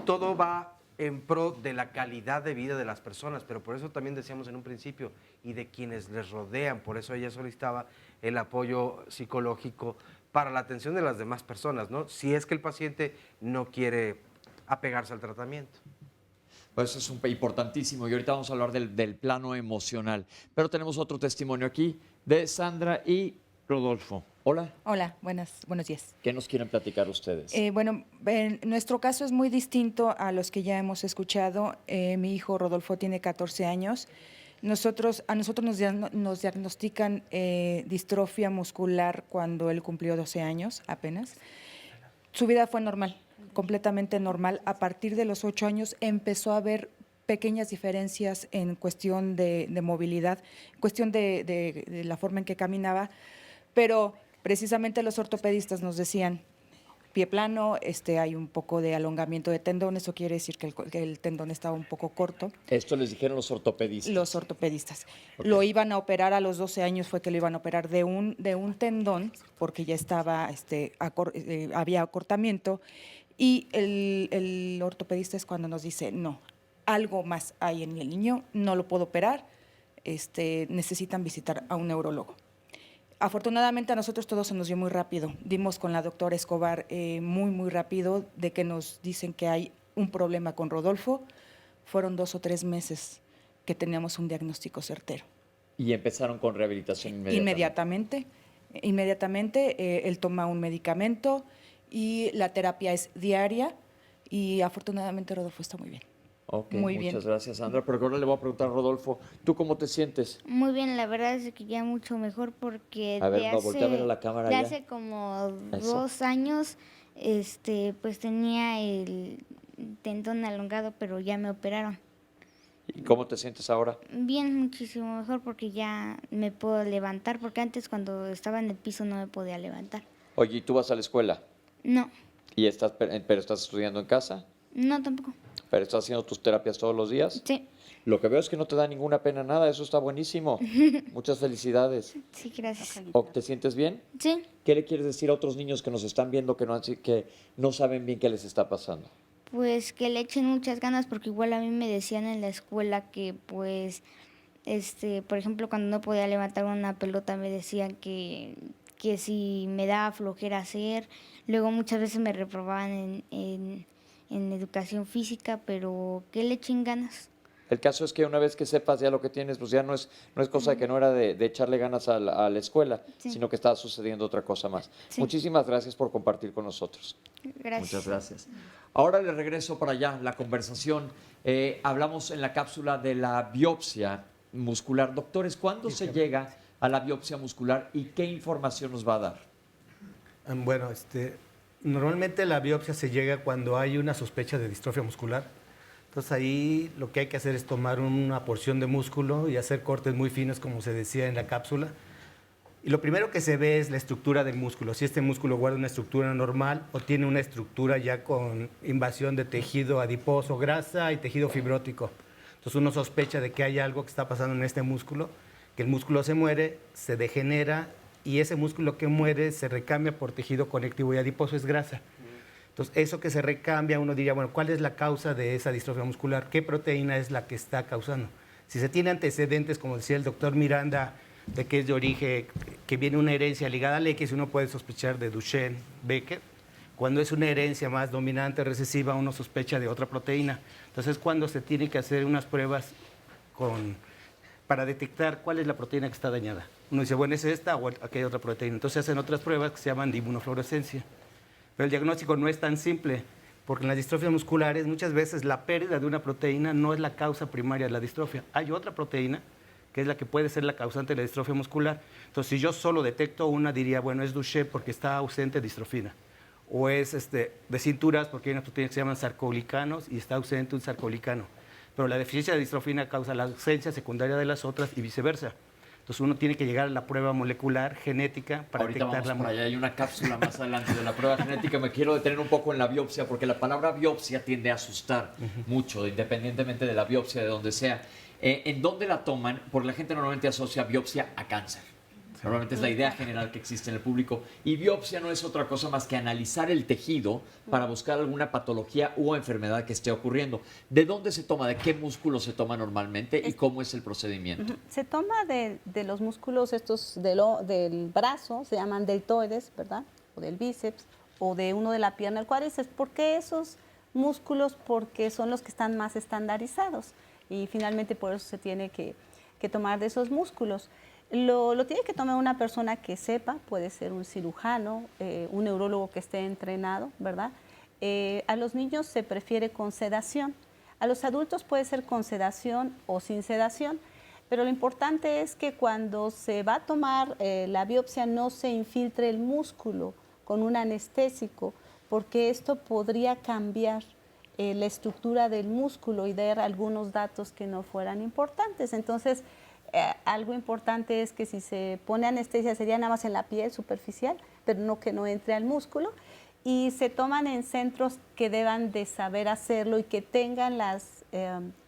todo va en pro de la calidad de vida de las personas, pero por eso también decíamos en un principio, y de quienes les rodean, por eso ella solicitaba el apoyo psicológico para la atención de las demás personas, ¿no? Si es que el paciente no quiere apegarse al tratamiento. Pues eso es importantísimo y ahorita vamos a hablar del plano emocional. Pero tenemos otro testimonio aquí de Sandra y Rodolfo. Hola. Hola, buenos días. ¿Qué nos quieren platicar ustedes? Bueno, nuestro caso es muy distinto a los que ya hemos escuchado. Mi hijo Rodolfo tiene 14 años. A nosotros nos diagnostican distrofia muscular cuando él cumplió 12 años apenas. Su vida fue normal, completamente normal. A partir de los 8 años empezó a haber pequeñas diferencias en cuestión de movilidad, en cuestión de la forma en que caminaba, pero precisamente los ortopedistas nos decían, pie plano, hay un poco de alongamiento de tendón, eso quiere decir que el tendón estaba un poco corto. Esto les dijeron los ortopedistas. Los ortopedistas. Okay. Lo iban a operar a los 12 años, fue que lo iban a operar de un tendón, porque ya estaba, había acortamiento, y el ortopedista es cuando nos dice, no, algo más hay en el niño, no lo puedo operar, necesitan visitar a un neurólogo. Afortunadamente a nosotros todo se nos dio muy rápido. Dimos con la doctora Escobar muy rápido de que nos dicen que hay un problema con Rodolfo. Fueron 2 o 3 meses que teníamos un diagnóstico certero. Y empezaron con rehabilitación Inmediatamente. Él toma un medicamento y la terapia es diaria y afortunadamente Rodolfo está muy bien. Ok, muy muchas bien. gracias, Sandra. Pero ahora le voy a preguntar a Rodolfo, ¿tú cómo te sientes? Muy bien, la verdad es que ya mucho mejor porque A ver, voltea a ver a la cámara ya. hace como 2 años pues tenía el tendón alongado, pero ya me operaron. ¿Y cómo te sientes ahora? Bien, muchísimo mejor porque ya me puedo levantar, porque antes cuando estaba en el piso no me podía levantar. Oye, ¿y tú vas a la escuela? No, ¿Y pero estás estudiando en casa? no tampoco. ¿Pero estás haciendo tus terapias todos los días? Sí. Lo que veo es que no te da ninguna pena nada, eso está buenísimo. Muchas felicidades. Sí, gracias. ¿Te sientes bien? Sí. ¿Qué le quieres decir a otros niños que nos están viendo que no saben bien qué les está pasando? Pues que le echen muchas ganas, porque igual a mí me decían en la escuela que pues, por ejemplo, cuando no podía levantar una pelota me decían que si me daba flojera hacer, luego muchas veces me reprobaban en educación física, pero que le echen ganas. El caso es que una vez que sepas ya lo que tienes, pues ya no es cosa de que no era de echarle ganas a la escuela, Sí. sino que estaba sucediendo otra cosa más. Sí. Muchísimas gracias por compartir con nosotros. Gracias. Muchas gracias. Ahora le regreso para allá la conversación. Hablamos en la cápsula de la biopsia muscular. Doctores, ¿cuándo se llega a la biopsia muscular y qué información nos va a dar? Bueno, normalmente la biopsia se llega cuando hay una sospecha de distrofia muscular. Entonces ahí lo que hay que hacer es tomar una porción de músculo y hacer cortes muy finos, como se decía en la cápsula. Y lo primero que se ve es la estructura del músculo, si este músculo guarda una estructura normal o tiene una estructura ya con invasión de tejido adiposo, grasa y tejido fibrótico. Entonces uno sospecha de que hay algo que está pasando en este músculo, que el músculo se muere, se degenera y ese músculo que muere se recambia por tejido conectivo y adiposo, es grasa. Entonces eso que se recambia, uno diría, bueno, ¿cuál es la causa de esa distrofia muscular? ¿Qué proteína es la que está causando? Si se tiene antecedentes, como decía el doctor Miranda, de que es de origen, que viene una herencia ligada al X, uno puede sospechar de Duchenne, Becker. Cuando es una herencia más dominante, recesiva, uno sospecha de otra proteína. Entonces, cuando se tiene que hacer unas pruebas para detectar cuál es la proteína que está dañada. Uno dice, bueno, ¿es esta o aquella otra proteína? Entonces, se hacen otras pruebas que se llaman de inmunofluorescencia. Pero el diagnóstico no es tan simple, porque en las distrofias musculares muchas veces la pérdida de una proteína no es la causa primaria de la distrofia. Hay otra proteína que es la que puede ser la causante de la distrofia muscular. Entonces, si yo solo detecto una, diría, bueno, es Duchenne porque está ausente distrofina. O es de cinturas porque hay unas proteínas que se llaman sarcoglicanos y está ausente un sarcoglicano. Pero la deficiencia de distrofina causa la ausencia secundaria de las otras y viceversa. Entonces, uno tiene que llegar a la prueba molecular genética para Ahorita detectar vamos por allá, hay una cápsula más adelante de la prueba genética. Me quiero detener un poco en la biopsia, porque la palabra biopsia tiende a asustar mucho, independientemente de la biopsia, de donde sea. ¿En dónde la toman? Porque la gente normalmente asocia biopsia a cáncer. Normalmente es la idea general que existe en el público. Y biopsia no es otra cosa más que analizar el tejido para buscar alguna patología u enfermedad que esté ocurriendo. ¿De dónde se toma? ¿De qué músculo se toma normalmente? ¿Y cómo es el procedimiento? Se toma de los músculos estos del brazo, se llaman deltoides, ¿verdad? O del bíceps, o de uno de la pierna, el cuádriceps. ¿Por qué esos músculos? Porque son los que están más estandarizados. Y finalmente por eso se tiene que tomar de esos músculos. Lo tiene que tomar una persona que sepa, puede ser un cirujano, un neurólogo que esté entrenado, ¿verdad? A los niños se prefiere con sedación, a los adultos puede ser con sedación o sin sedación, pero lo importante es que cuando se va a tomar la biopsia no se infiltre el músculo con un anestésico, porque esto podría cambiar la estructura del músculo y dar algunos datos que no fueran importantes. Entonces, algo importante es que si se pone anestesia sería nada más en la piel superficial, pero no que no entre al músculo. Y se toman en centros que deban de saber hacerlo y que tengan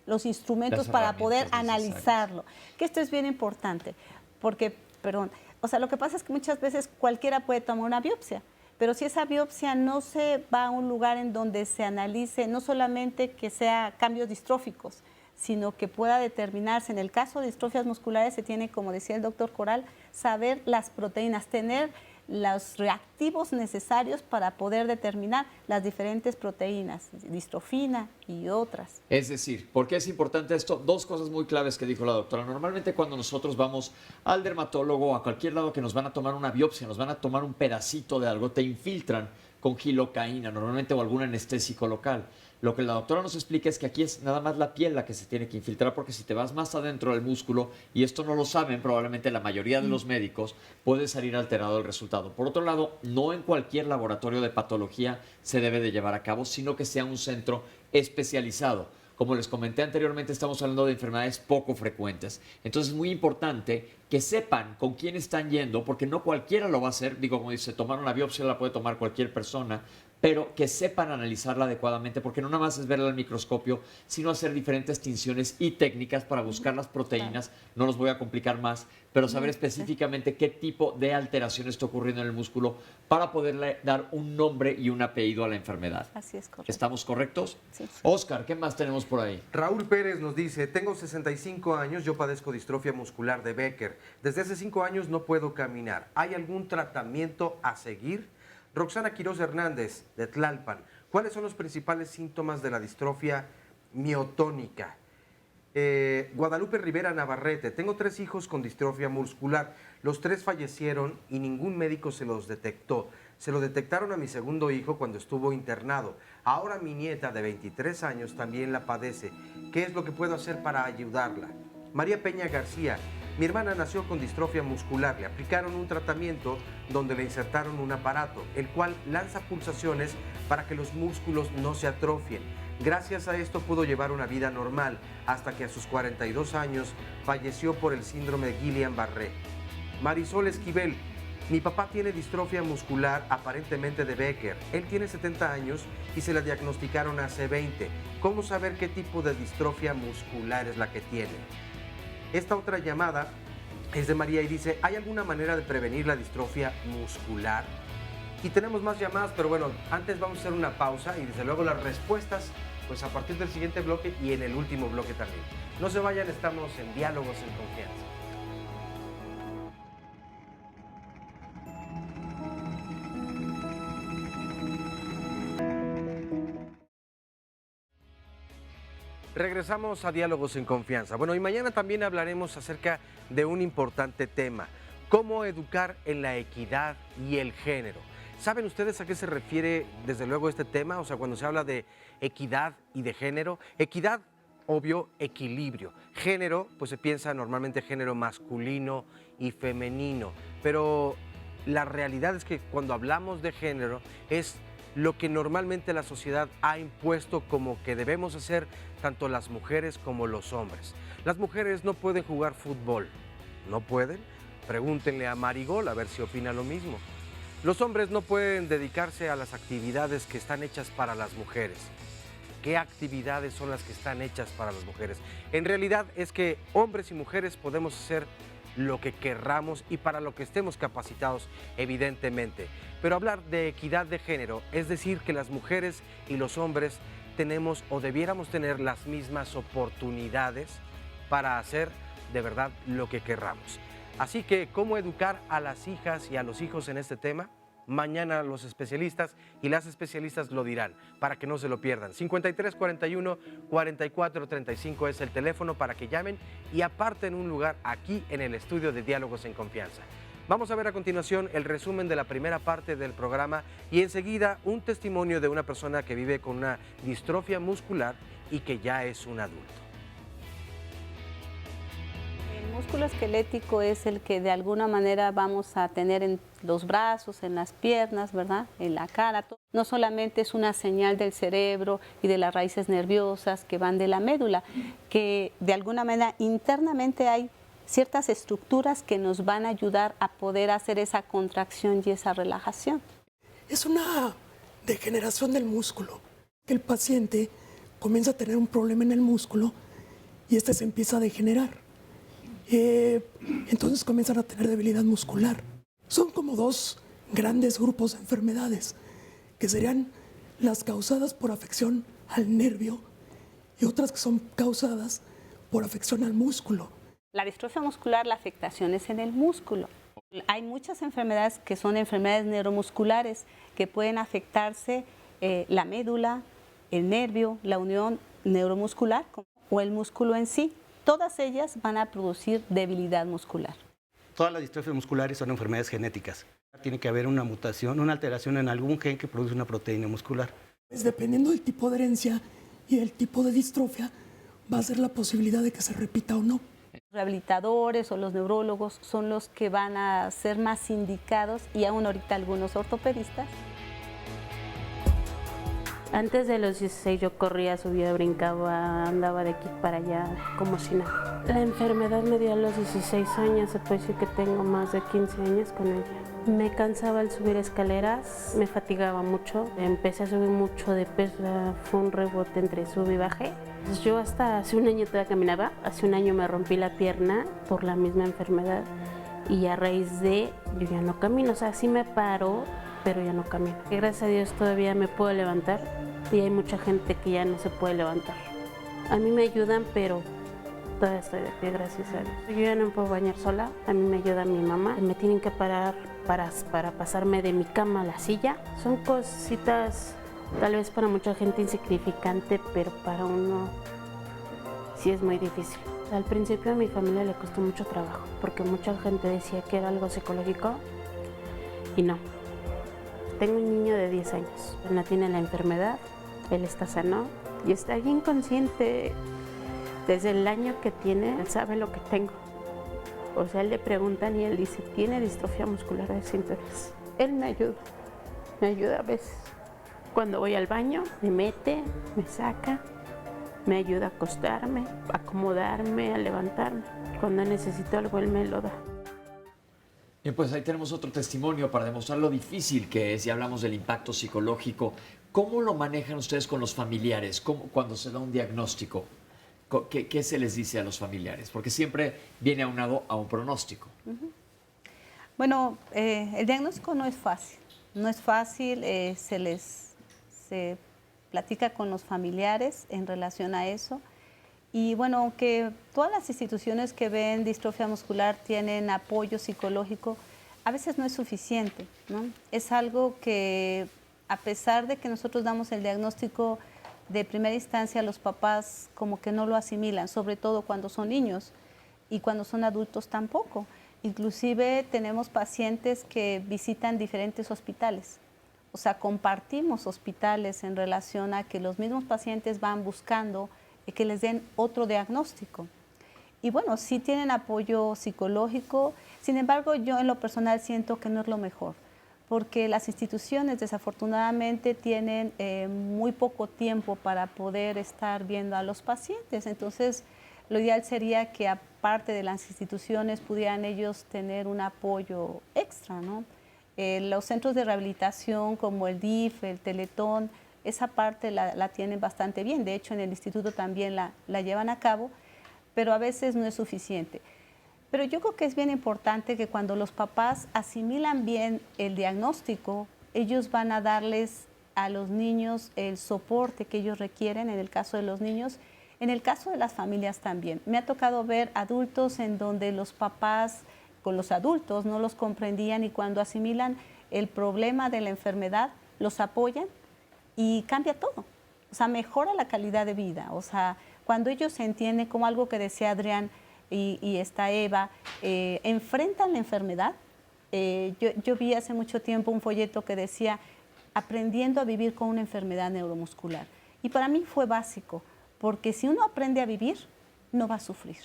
los instrumentos para poder analizarlo. Que esto es bien importante, porque, lo que pasa es que muchas veces cualquiera puede tomar una biopsia, pero si esa biopsia no se va a un lugar en donde se analice, no solamente que sea cambios distróficos, sino que pueda determinarse. En el caso de distrofias musculares se tiene, como decía el doctor Coral, saber las proteínas, tener los reactivos necesarios para poder determinar las diferentes proteínas, distrofina y otras. Es decir, ¿por qué es importante esto? Dos cosas muy claves que dijo la doctora. Normalmente cuando nosotros vamos al dermatólogo o a cualquier lado que nos van a tomar una biopsia, nos van a tomar un pedacito de algo, te infiltran con gilocaína normalmente o algún anestésico local. Lo que la doctora nos explica es que aquí es nada más la piel la que se tiene que infiltrar, porque si te vas más adentro del músculo, y esto no lo saben probablemente la mayoría de los médicos, puede salir alterado el resultado. Por otro lado, no en cualquier laboratorio de patología se debe de llevar a cabo, sino que sea un centro especializado. Como les comenté anteriormente, estamos hablando de enfermedades poco frecuentes. Entonces es muy importante que sepan con quién están yendo, porque no cualquiera lo va a hacer. Digo, como dice, tomar una biopsia la puede tomar cualquier persona, pero que sepan analizarla adecuadamente, porque no nada más es verla al microscopio, sino hacer diferentes tinciones y técnicas para buscar las proteínas. No los voy a complicar más, pero saber específicamente qué tipo de alteración está ocurriendo en el músculo para poderle dar un nombre y un apellido a la enfermedad. Así es, correcto. ¿Estamos correctos? Sí. Oscar, ¿qué más tenemos por ahí? Raúl Pérez nos dice, tengo 65 años, yo padezco distrofia muscular de Becker. Desde hace 5 años no puedo caminar. ¿Hay algún tratamiento a seguir? Roxana Quiroz Hernández, de Tlalpan. ¿Cuáles son los principales síntomas de la distrofia miotónica? Guadalupe Rivera Navarrete. Tengo 3 hijos con distrofia muscular. Los 3 fallecieron y ningún médico se los detectó. Se lo detectaron a mi segundo hijo cuando estuvo internado. Ahora mi nieta de 23 años también la padece. ¿Qué es lo que puedo hacer para ayudarla? María Peña García. Mi hermana nació con distrofia muscular. Le aplicaron un tratamiento donde le insertaron un aparato, el cual lanza pulsaciones para que los músculos no se atrofien. Gracias a esto pudo llevar una vida normal, hasta que a sus 42 años falleció por el síndrome de Guillain-Barré. Marisol Esquivel: mi papá tiene distrofia muscular aparentemente de Becker. Él tiene 70 años y se la diagnosticaron hace 20. ¿Cómo saber qué tipo de distrofia muscular es la que tiene? Esta otra llamada es de María y dice: ¿hay alguna manera de prevenir la distrofia muscular? Y tenemos más llamadas, pero bueno, antes vamos a hacer una pausa y desde luego las respuestas pues a partir del siguiente bloque y en el último bloque también. No se vayan, estamos en Diálogos en Confianza. Regresamos a Diálogos en Confianza. Bueno, y mañana también hablaremos acerca de un importante tema: cómo educar en la equidad y el género. ¿Saben ustedes a qué se refiere desde luego este tema? O sea, cuando se habla de equidad y de género. Equidad, obvio, equilibrio. Género, pues se piensa normalmente género masculino y femenino. Pero la realidad es que cuando hablamos de género es lo que normalmente la sociedad ha impuesto como que debemos hacer tanto las mujeres como los hombres. Las mujeres no pueden jugar fútbol. ¿No pueden? Pregúntenle a Marigol a ver si opina lo mismo. Los hombres no pueden dedicarse a las actividades que están hechas para las mujeres. ¿Qué actividades son las que están hechas para las mujeres? En realidad es que hombres y mujeres podemos hacer lo que querramos y para lo que estemos capacitados, evidentemente. Pero hablar de equidad de género es decir que las mujeres y los hombres tenemos o debiéramos tener las mismas oportunidades para hacer de verdad lo que querramos. Así que, ¿cómo educar a las hijas y a los hijos en este tema? Mañana los especialistas y las especialistas lo dirán, para que no se lo pierdan. 5341-4435 es el teléfono para que llamen y aparten un lugar aquí en el estudio de Diálogos en Confianza. Vamos a ver a continuación el resumen de la primera parte del programa y enseguida un testimonio de una persona que vive con una distrofia muscular y que ya es un adulto. El músculo esquelético es el que de alguna manera vamos a tener en los brazos, en las piernas, ¿verdad? En la cara. No solamente es una señal del cerebro y de las raíces nerviosas que van de la médula, que de alguna manera internamente hay ciertas estructuras que nos van a ayudar a poder hacer esa contracción y esa relajación. Es una degeneración del músculo. El paciente comienza a tener un problema en el músculo y este se empieza a degenerar. Entonces comienzan a tener debilidad muscular. Son como dos grandes grupos de enfermedades, que serían las causadas por afección al nervio y otras que son causadas por afección al músculo. La distrofia muscular, la afectación es en el músculo. Hay muchas enfermedades que son enfermedades neuromusculares que pueden afectarse la médula, el nervio, la unión neuromuscular o el músculo en sí. Todas ellas van a producir debilidad muscular. Todas las distrofias musculares son enfermedades genéticas. Tiene que haber una mutación, una alteración en algún gen que produce una proteína muscular. Pues dependiendo del tipo de herencia y del tipo de distrofia, va a ser la posibilidad de que se repita o no. Los rehabilitadores o los neurólogos son los que van a ser más indicados y aún ahorita algunos ortopedistas. Antes de los 16 yo corría, subía, brincaba, andaba de aquí para allá como si nada. La enfermedad me dio a los 16 años, se puede decir que tengo más de 15 años con ella. Me cansaba al subir escaleras, me fatigaba mucho, empecé a subir mucho de peso, fue un rebote entre sub y bajé. Yo hasta hace un año todavía caminaba, hace un año me rompí la pierna por la misma enfermedad y a raíz de yo ya no camino, o sea, sí me paro, pero ya no camino. Y gracias a Dios todavía me puedo levantar y hay mucha gente que ya no se puede levantar. A mí me ayudan, pero todavía estoy de pie, gracias a Dios. Yo ya no me puedo bañar sola, a mí me ayuda mi mamá. Me tienen que parar para pasarme de mi cama a la silla. Son cositas tal vez para mucha gente insignificante, pero para uno sí es muy difícil. Al principio a mi familia le costó mucho trabajo, porque mucha gente decía que era algo psicológico y no. Tengo un niño de 10 años, él no tiene la enfermedad, él está sano y está bien consciente. Desde el año que tiene, él sabe lo que tengo. O sea, él le preguntan y él dice, tiene distrofia muscular de cinturas. Él me ayuda a veces. Cuando voy al baño, me mete, me saca, me ayuda a acostarme, a acomodarme, a levantarme. Cuando necesito algo, él me lo da. Bien, pues ahí tenemos otro testimonio para demostrar lo difícil que es, y hablamos del impacto psicológico. ¿Cómo lo manejan ustedes con los familiares cuando se da un diagnóstico? ¿Qué se les dice a los familiares? Porque siempre viene aunado a un pronóstico. Bueno, el diagnóstico no es fácil. No es fácil, se platica con los familiares en relación a eso. Y bueno, aunque todas las instituciones que ven distrofia muscular tienen apoyo psicológico, a veces no es suficiente, ¿no? Es algo que, a pesar de que nosotros damos el diagnóstico de primera instancia, los papás como que no lo asimilan, sobre todo cuando son niños, y cuando son adultos tampoco. Inclusive tenemos pacientes que visitan diferentes hospitales. O sea, compartimos hospitales en relación a que los mismos pacientes van buscando que les den otro diagnóstico. Y bueno, sí tienen apoyo psicológico, sin embargo, yo en lo personal siento que no es lo mejor, porque las instituciones desafortunadamente tienen muy poco tiempo para poder estar viendo a los pacientes. Entonces, lo ideal sería que aparte de las instituciones pudieran ellos tener un apoyo extra, ¿no? Los centros de rehabilitación como el DIF, el Teletón, esa parte la tienen bastante bien. De hecho, en el instituto también la llevan a cabo, pero a veces no es suficiente. Pero yo creo que es bien importante que cuando los papás asimilan bien el diagnóstico, ellos van a darles a los niños el soporte que ellos requieren, en el caso de los niños, en el caso de las familias también. Me ha tocado ver adultos en donde los papás con los adultos no los comprendían, y cuando asimilan el problema de la enfermedad, los apoyan y cambia todo. O sea, mejora la calidad de vida. O sea, cuando ellos se entienden, como algo que decía Adrián y está Eva, enfrentan la enfermedad. Yo vi hace mucho tiempo un folleto que decía aprendiendo a vivir con una enfermedad neuromuscular. Y para mí fue básico, porque si uno aprende a vivir, no va a sufrir.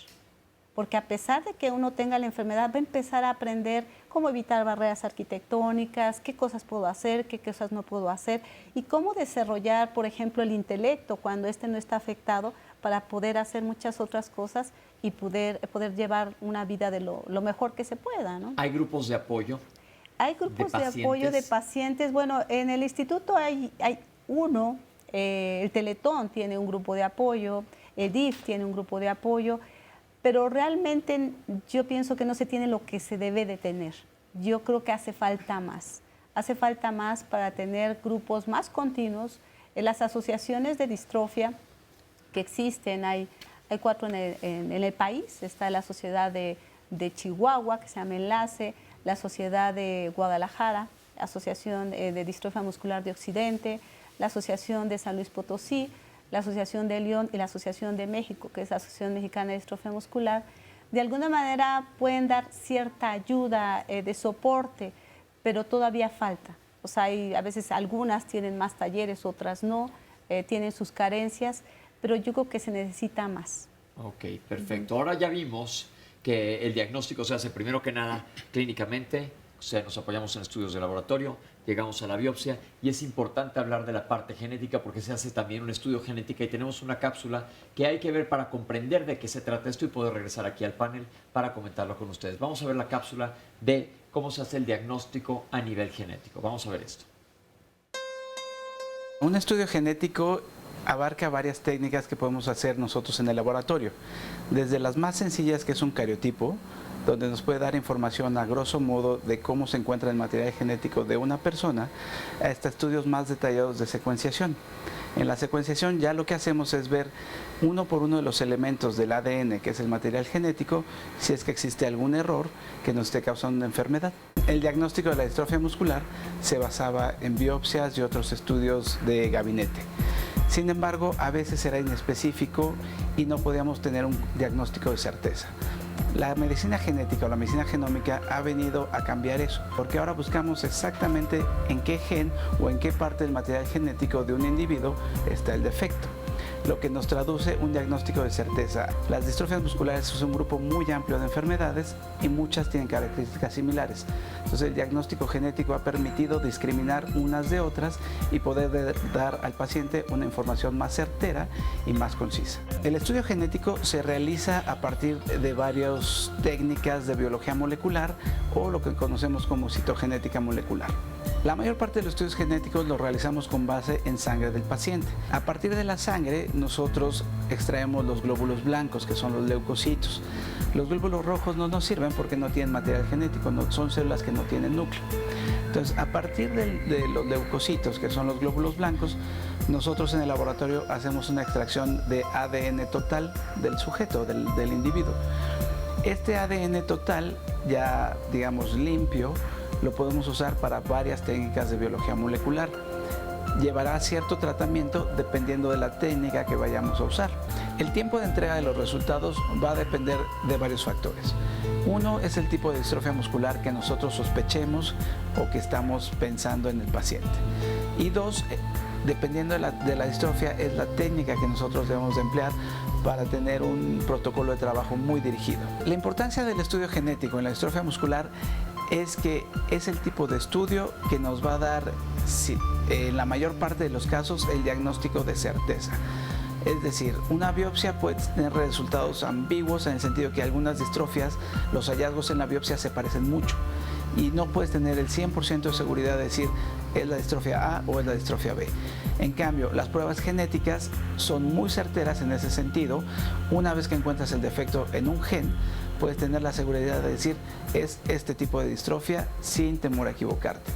Porque a pesar de que uno tenga la enfermedad, va a empezar a aprender cómo evitar barreras arquitectónicas, qué cosas puedo hacer, qué cosas no puedo hacer, y cómo desarrollar, por ejemplo, el intelecto cuando este no está afectado, para poder hacer muchas otras cosas y poder llevar una vida de lo mejor que se pueda, ¿no? ¿Hay grupos de apoyo? Hay grupos de apoyo de pacientes. Bueno, en el instituto hay uno, el Teletón tiene un grupo de apoyo, el DIF tiene un grupo de apoyo, pero realmente yo pienso que no se tiene lo que se debe de tener. Yo creo que hace falta más para tener grupos más continuos. En las asociaciones de distrofia que existen, hay 4 en el país. Está la Sociedad de Chihuahua, que se llama Enlace, la Sociedad de Guadalajara, Asociación de Distrofia Muscular de Occidente, la Asociación de San Luis Potosí, la Asociación de León y la Asociación de México, que es la Asociación Mexicana de Distrofia Muscular. De alguna manera pueden dar cierta ayuda de soporte, pero todavía falta. O sea, a veces algunas tienen más talleres, otras no, tienen sus carencias, pero yo creo que se necesita más. Ok, perfecto. Ahora ya vimos que el diagnóstico se hace primero que nada clínicamente, o sea, nos apoyamos en estudios de laboratorio, llegamos a la biopsia, y es importante hablar de la parte genética porque se hace también un estudio genética, y tenemos una cápsula que hay que ver para comprender de qué se trata esto y poder regresar aquí al panel para comentarlo con ustedes. Vamos a ver la cápsula de cómo se hace el diagnóstico a nivel genético. Vamos a ver esto. Un estudio genético abarca varias técnicas que podemos hacer nosotros en el laboratorio, desde las más sencillas, que es un cariotipo, donde nos puede dar información a grosso modo de cómo se encuentra el material genético de una persona, hasta estudios más detallados de secuenciación. En la secuenciación ya lo que hacemos es ver uno por uno de los elementos del ADN, que es el material genético, si es que existe algún error que nos esté causando una enfermedad. El diagnóstico de la distrofia muscular se basaba en biopsias y otros estudios de gabinete. Sin embargo, a veces era inespecífico y no podíamos tener un diagnóstico de certeza. La medicina genética o la medicina genómica ha venido a cambiar eso, porque ahora buscamos exactamente en qué gen o en qué parte del material genético de un individuo está el defecto. lo que nos traduce un diagnóstico de certeza. Las distrofias musculares son un grupo muy amplio de enfermedades y muchas tienen características similares. Entonces el diagnóstico genético ha permitido discriminar unas de otras y poder dar al paciente una información más certera y más concisa. El estudio genético se realiza a partir de varias técnicas de biología molecular o lo que conocemos como citogenética molecular. La mayor parte de los estudios genéticos los realizamos con base en sangre del paciente. A partir de la sangre nosotros extraemos los glóbulos blancos, que son los leucocitos. Los glóbulos rojos no nos sirven porque no tienen material genético, son células que no tienen núcleo. Entonces, a partir de los leucocitos, que son los glóbulos blancos, nosotros en el laboratorio hacemos una extracción de ADN total del sujeto, del individuo. Este ADN total, ya digamos limpio, lo podemos usar para varias técnicas de biología molecular. Llevará cierto tratamiento dependiendo de la técnica que vayamos a usar. El tiempo de entrega de los resultados va a depender de varios factores. Uno es el tipo de distrofia muscular que nosotros sospechemos o que estamos pensando en el paciente. Y dos, dependiendo de la distrofia, es la técnica que nosotros debemos de emplear para tener un protocolo de trabajo muy dirigido. La importancia del estudio genético en la distrofia muscular es que es el tipo de estudio que nos va a dar, en la mayor parte de los casos, el diagnóstico de certeza. Es decir, una biopsia puede tener resultados ambiguos en el sentido que algunas distrofias, los hallazgos en la biopsia se parecen mucho y no puedes tener el 100% de seguridad de decir es la distrofia A o es la distrofia B. En cambio, las pruebas genéticas son muy certeras en ese sentido. Una vez que encuentras el defecto en un gen, puedes tener la seguridad de decir es este tipo de distrofia sin temor a equivocarte.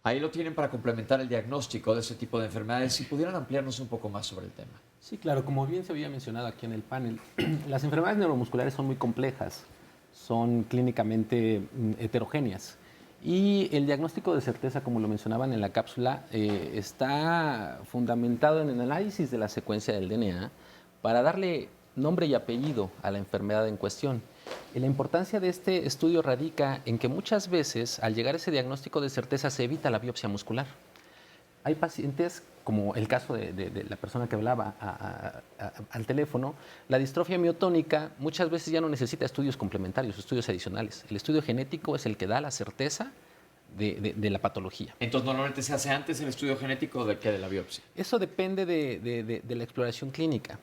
Ahí lo tienen para complementar el diagnóstico de ese tipo de enfermedades. Si pudieran ampliarnos un poco más sobre el tema. Sí, claro, como bien se había mencionado aquí en el panel, las enfermedades neuromusculares son muy complejas, son clínicamente heterogéneas. Y el diagnóstico de certeza, como lo mencionaban en la cápsula, está fundamentado en el análisis de la secuencia del DNA para darle nombre y apellido a la enfermedad en cuestión. Y la importancia de este estudio radica en que muchas veces, al llegar a ese diagnóstico de certeza, se evita la biopsia muscular. Hay pacientes, como el caso de la persona que hablaba al teléfono, la distrofia miotónica muchas veces ya no necesita estudios complementarios, estudios adicionales. El estudio genético es el que da la certeza de la patología. Entonces, normalmente se hace antes el estudio genético que de la biopsia. Eso depende de la exploración clínica.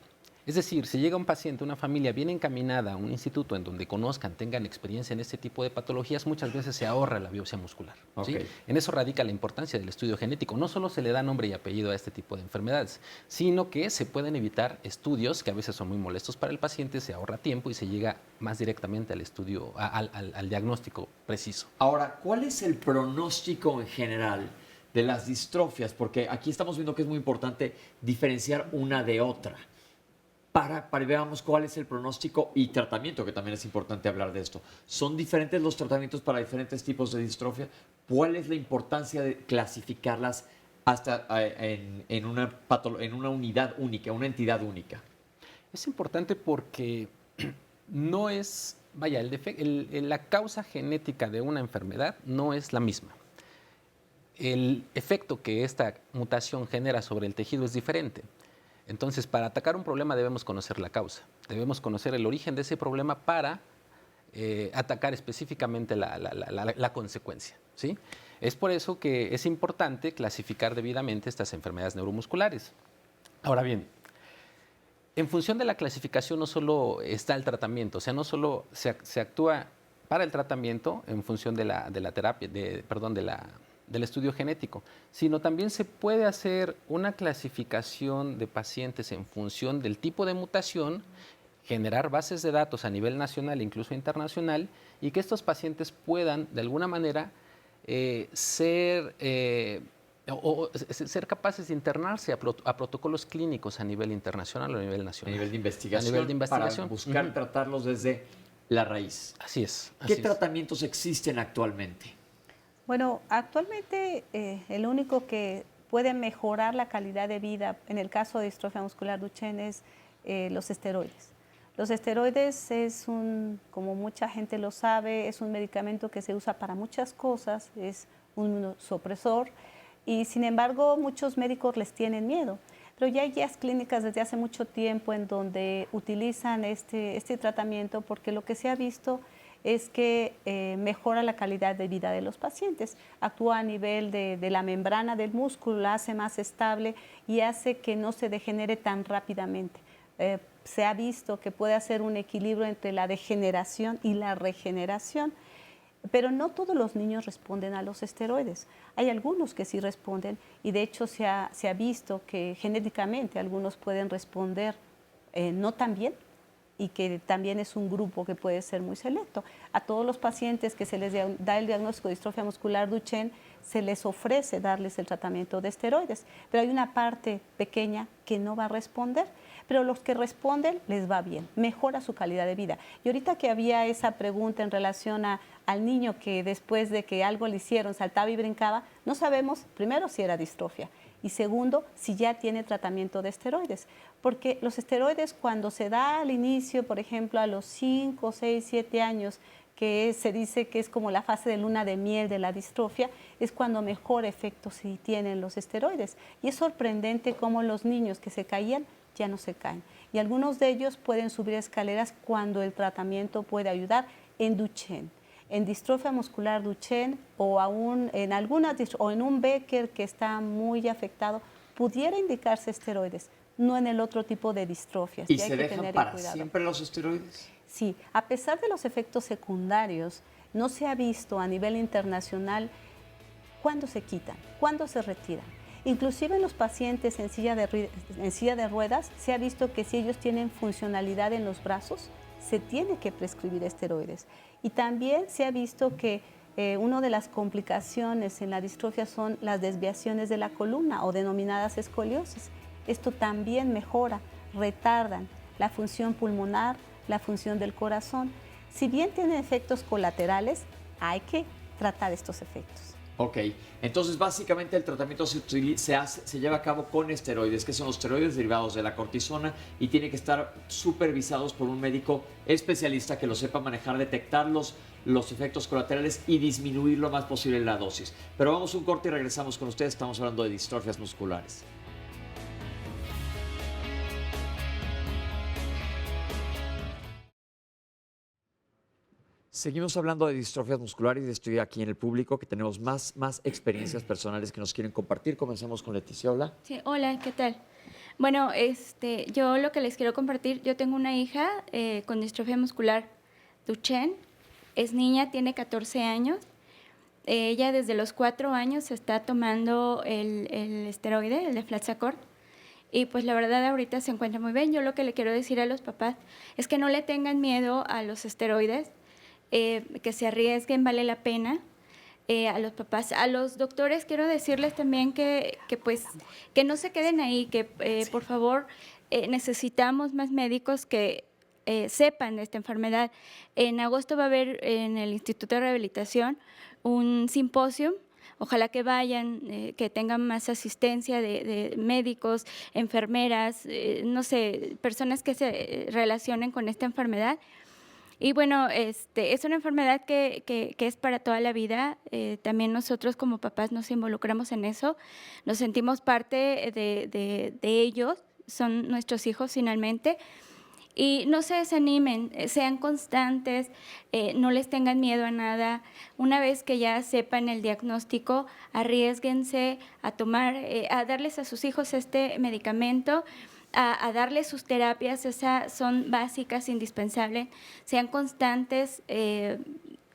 Es decir, si llega un paciente, una familia bien encaminada a un instituto en donde conozcan, tengan experiencia en este tipo de patologías, muchas veces se ahorra la biopsia muscular. ¿Sí? Okay. En eso radica la importancia del estudio genético. No solo se le da nombre y apellido a este tipo de enfermedades, sino que se pueden evitar estudios que a veces son muy molestos para el paciente, se ahorra tiempo y se llega más directamente al estudio, al diagnóstico preciso. Ahora, ¿cuál es el pronóstico en general de las distrofias? Porque aquí estamos viendo que es muy importante diferenciar una de otra. Para veamos cuál es el pronóstico y tratamiento, que también es importante hablar de esto. ¿Son diferentes los tratamientos para diferentes tipos de distrofia? ¿Cuál es la importancia de clasificarlas hasta en una unidad única, una entidad única? Es importante porque no es, vaya, la causa genética de una enfermedad no es la misma. El efecto que esta mutación genera sobre el tejido es diferente. Entonces, para atacar un problema debemos conocer la causa, debemos conocer el origen de ese problema para atacar específicamente la consecuencia, ¿sí? Es por eso que es importante clasificar debidamente estas enfermedades neuromusculares. Ahora bien, en función de la clasificación no solo está el tratamiento, o sea, no solo se actúa para el tratamiento en función de la terapia, del estudio genético, sino también se puede hacer una clasificación de pacientes en función del tipo de mutación, generar bases de datos a nivel nacional e incluso internacional, y que estos pacientes puedan, de alguna manera, ser capaces de internarse a protocolos clínicos a nivel internacional o a nivel nacional. A nivel de investigación. Para buscar tratarlos desde la raíz. Así es. ¿Qué tratamientos existen actualmente? Bueno, actualmente el único que puede mejorar la calidad de vida en el caso de distrofia muscular Duchenne es los esteroides. Los esteroides como mucha gente lo sabe, es un medicamento que se usa para muchas cosas, es un inmunosupresor y sin embargo muchos médicos les tienen miedo. pero ya hay guías clínicas desde hace mucho tiempo en donde utilizan este tratamiento porque lo que se ha visto es que mejora la calidad de vida de los pacientes, actúa a nivel de la membrana del músculo, la hace más estable y hace que no se degenere tan rápidamente. Se ha visto que puede hacer un equilibrio entre la degeneración y la regeneración, pero no todos los niños responden a los esteroides. Hay algunos que sí responden y de hecho se ha visto que genéticamente algunos pueden responder no tan bien, y que también es un grupo que puede ser muy selecto. A todos los pacientes que se les da el diagnóstico de distrofia muscular Duchenne, se les ofrece darles el tratamiento de esteroides, pero hay una parte pequeña que no va a responder, pero los que responden les va bien, mejora su calidad de vida. Y ahorita que había esa pregunta en relación al niño que después de que algo le hicieron saltaba y brincaba, no sabemos primero si era distrofia y segundo si ya tiene tratamiento de esteroides, porque los esteroides cuando se da al inicio, por ejemplo a los 5, 6, 7 años, que se dice que es como la fase de luna de miel de la distrofia, es cuando mejor efecto sí tienen los esteroides. Y es sorprendente cómo los niños que se caían ya no se caen. Y algunos de ellos pueden subir escaleras cuando el tratamiento puede ayudar en Duchenne. En distrofia muscular Duchenne o aún en en un Becker que está muy afectado, pudiera indicarse esteroides, no en el otro tipo de distrofias. ¿Y se dejan para siempre los esteroides? Sí, a pesar de los efectos secundarios, no se ha visto a nivel internacional cuándo se quitan, cuándo se retiran. Inclusive en los pacientes en silla de ruedas se ha visto que si ellos tienen funcionalidad en los brazos, se tiene que prescribir esteroides. Y también se ha visto que una de las complicaciones en la distrofia son las desviaciones de la columna o denominadas escoliosis. Esto también mejora, retardan la función pulmonar, la función del corazón. Si bien tienen efectos colaterales, hay que tratar estos efectos. Ok, entonces básicamente el tratamiento se lleva a cabo con esteroides, que son los esteroides derivados de la cortisona y tiene que estar supervisados por un médico especialista que lo sepa manejar, detectar los efectos colaterales y disminuir lo más posible la dosis. Pero vamos a un corte y regresamos con ustedes, estamos hablando de distrofias musculares. Seguimos hablando de distrofias musculares y estoy aquí en el público que tenemos más experiencias personales que nos quieren compartir. Comencemos con Leticia. Hola. Sí, hola, ¿qué tal? Bueno, yo lo que les quiero compartir, yo tengo una hija con distrofia muscular Duchenne, es niña, tiene 14 años. Ella desde los 4 años está tomando el esteroide, el de Deflazacort, y pues la verdad ahorita se encuentra muy bien. Yo lo que le quiero decir a los papás es que no le tengan miedo a los esteroides, que se arriesguen, vale la pena. A los papás, a los doctores quiero decirles también que no se queden ahí, que por favor necesitamos más médicos que sepan de esta enfermedad. En agosto va a haber en el Instituto de Rehabilitación un simposio. Ojalá que vayan, que tengan más asistencia de médicos, enfermeras, no sé, personas que se relacionen con esta enfermedad. Y bueno, es una enfermedad que es para toda la vida. También nosotros como papás nos involucramos en eso, nos sentimos parte de ellos, son nuestros hijos finalmente. Y no se desanimen, sean constantes, no les tengan miedo a nada. Una vez que ya sepan el diagnóstico, arriésguense a tomar, a darles a sus hijos este medicamento, a darles sus terapias, esas son básicas, indispensables, sean constantes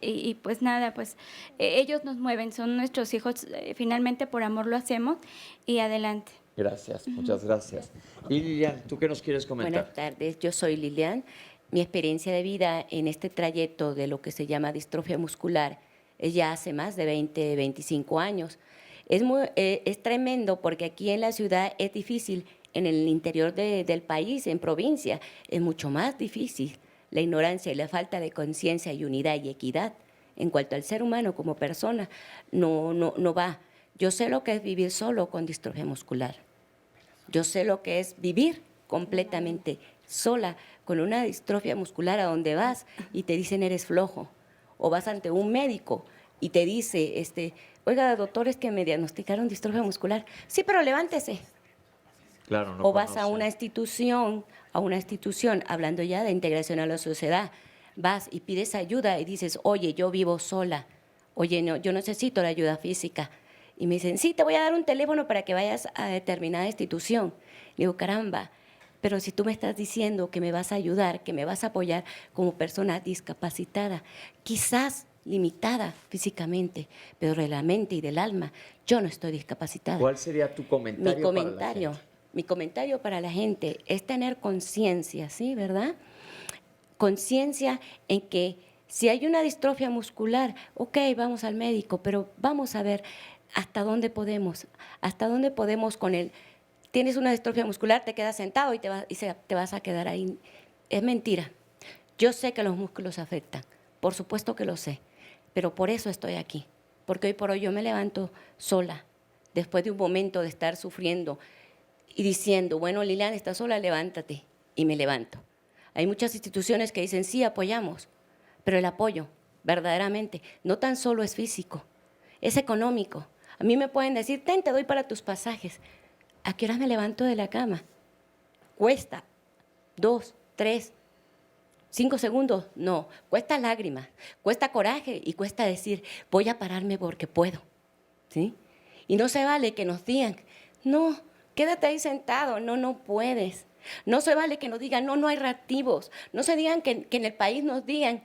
y pues nada, pues ellos nos mueven, son nuestros hijos, finalmente por amor lo hacemos y adelante. Gracias, muchas gracias. Y Lilian, ¿tú qué nos quieres comentar? Buenas tardes, yo soy Lilian. Mi experiencia de vida en este trayecto de lo que se llama distrofia muscular es ya hace más de 20, 25 años. Es tremendo porque aquí en la ciudad es difícil. En el interior del país, en provincia, es mucho más difícil. La ignorancia y la falta de conciencia y unidad y equidad en cuanto al ser humano como persona no va. Yo sé lo que es vivir solo con distrofia muscular. Yo sé lo que es vivir completamente sola con una distrofia muscular a donde vas y te dicen eres flojo. O vas ante un médico y te dice, oiga, doctor, es que me diagnosticaron distrofia muscular. Sí, pero levántese. Claro, no o vas a conoce. una institución, hablando ya de integración a la sociedad, vas y pides ayuda y dices, oye, yo vivo sola, oye, no, yo necesito la ayuda física. Y me dicen, sí, te voy a dar un teléfono para que vayas a determinada institución. Digo, caramba, pero si tú me estás diciendo que me vas a ayudar, que me vas a apoyar como persona discapacitada, quizás limitada físicamente, pero de la mente y del alma, yo no estoy discapacitada. ¿Cuál sería tu comentario? Mi comentario para la gente es tener conciencia, ¿sí? ¿Verdad? Conciencia en que si hay una distrofia muscular, ok, vamos al médico, pero vamos a ver hasta dónde podemos con el... Tienes una distrofia muscular, te quedas sentado y te vas a quedar ahí. Es mentira. Yo sé que los músculos afectan, por supuesto que lo sé, pero por eso estoy aquí, porque hoy por hoy yo me levanto sola, después de un momento de estar sufriendo y diciendo, bueno, Lilian, estás sola, levántate, y me levanto. Hay muchas instituciones que dicen, sí, apoyamos, pero el apoyo, verdaderamente, no tan solo es físico, es económico. A mí me pueden decir, te doy para tus pasajes. ¿A qué hora me levanto de la cama? Cuesta 2, 3, 5 segundos. No, cuesta lágrimas, cuesta coraje y cuesta decir, voy a pararme porque puedo. ¿Sí? Y no se vale que nos digan, no, quédate ahí sentado, no puedes. No se vale que nos digan, no hay reactivos. No se digan que en el país nos digan,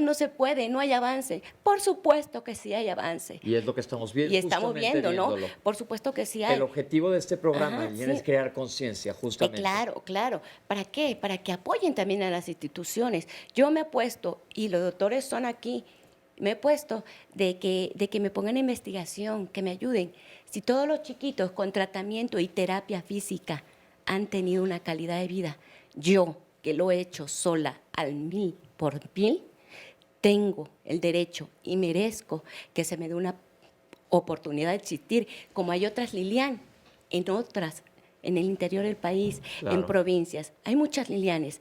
no se puede, no hay avance. Por supuesto que sí hay avance. Y es lo que estamos viendo. Y estamos viendo, ¿no? Viéndolo. Por supuesto que sí hay. El objetivo de este programa Ajá, es crear conciencia, justamente. Claro. ¿Para qué? Para que apoyen también a las instituciones. Yo me he puesto, y los doctores son aquí, me he puesto de que me pongan investigación, que me ayuden. Si todos los chiquitos con tratamiento y terapia física han tenido una calidad de vida, yo, que lo he hecho sola al 1000%, tengo el derecho y merezco que se me dé una oportunidad de existir, como hay otras Lilian, en el interior del país, Claro. en provincias. Hay muchas Lilianes,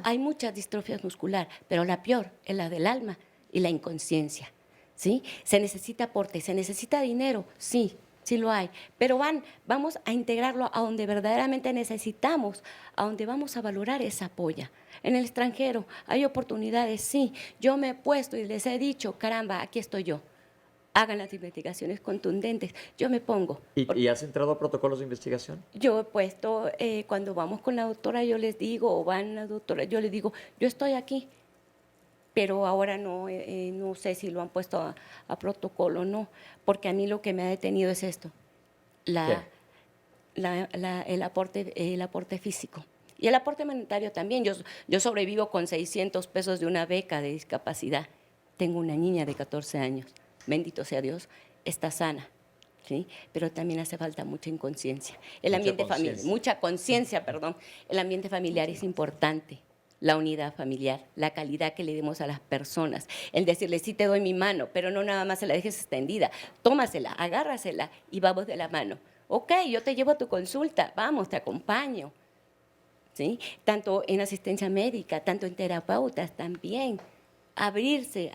hay muchas distrofias muscular, pero la peor es la del alma y la inconsciencia, ¿sí? Se necesita aporte, se necesita dinero, sí lo hay, pero vamos a integrarlo a donde verdaderamente necesitamos, a donde vamos a valorar esa apoyo. En el extranjero hay oportunidades, sí. Yo me he puesto y les he dicho, caramba, aquí estoy yo. Hagan las investigaciones contundentes. Yo me pongo. ¿Y has entrado a protocolos de investigación? Yo he puesto, cuando vamos con la doctora, yo les digo, o van la doctora, yo les digo, yo estoy aquí. Pero ahora no sé si lo han puesto a protocolo o no, porque a mí lo que me ha detenido es esto, el aporte físico. Y el aporte monetario también. Yo sobrevivo con 600 pesos de una beca de discapacidad. Tengo una niña de 14 años, bendito sea Dios, está sana, ¿sí? Pero también hace falta mucha inconsciencia. Mucha conciencia. El ambiente familiar es importante. La unidad familiar, la calidad que le demos a las personas, el decirle, sí te doy mi mano, pero no nada más se la dejes extendida, tómasela, agárrasela y vamos de la mano. Ok, yo te llevo a tu consulta, vamos, te acompaño. ¿Sí? Tanto en asistencia médica, tanto en terapeutas también. Abrirse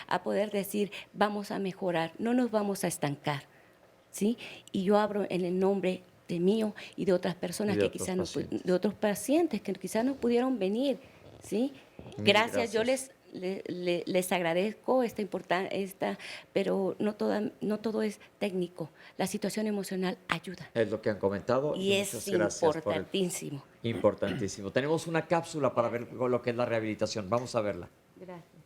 a poder decir, vamos a mejorar, no nos vamos a estancar. ¿Sí? Y yo abro en el nombre de mío y de otras personas de otros pacientes que quizás no pudieron venir, ¿sí? Gracias. Yo les agradezco pero no todo es técnico. La situación emocional ayuda. Es lo que han comentado. Y es importantísimo. Importantísimo. Tenemos una cápsula para ver lo que es la rehabilitación. Vamos a verla. Gracias.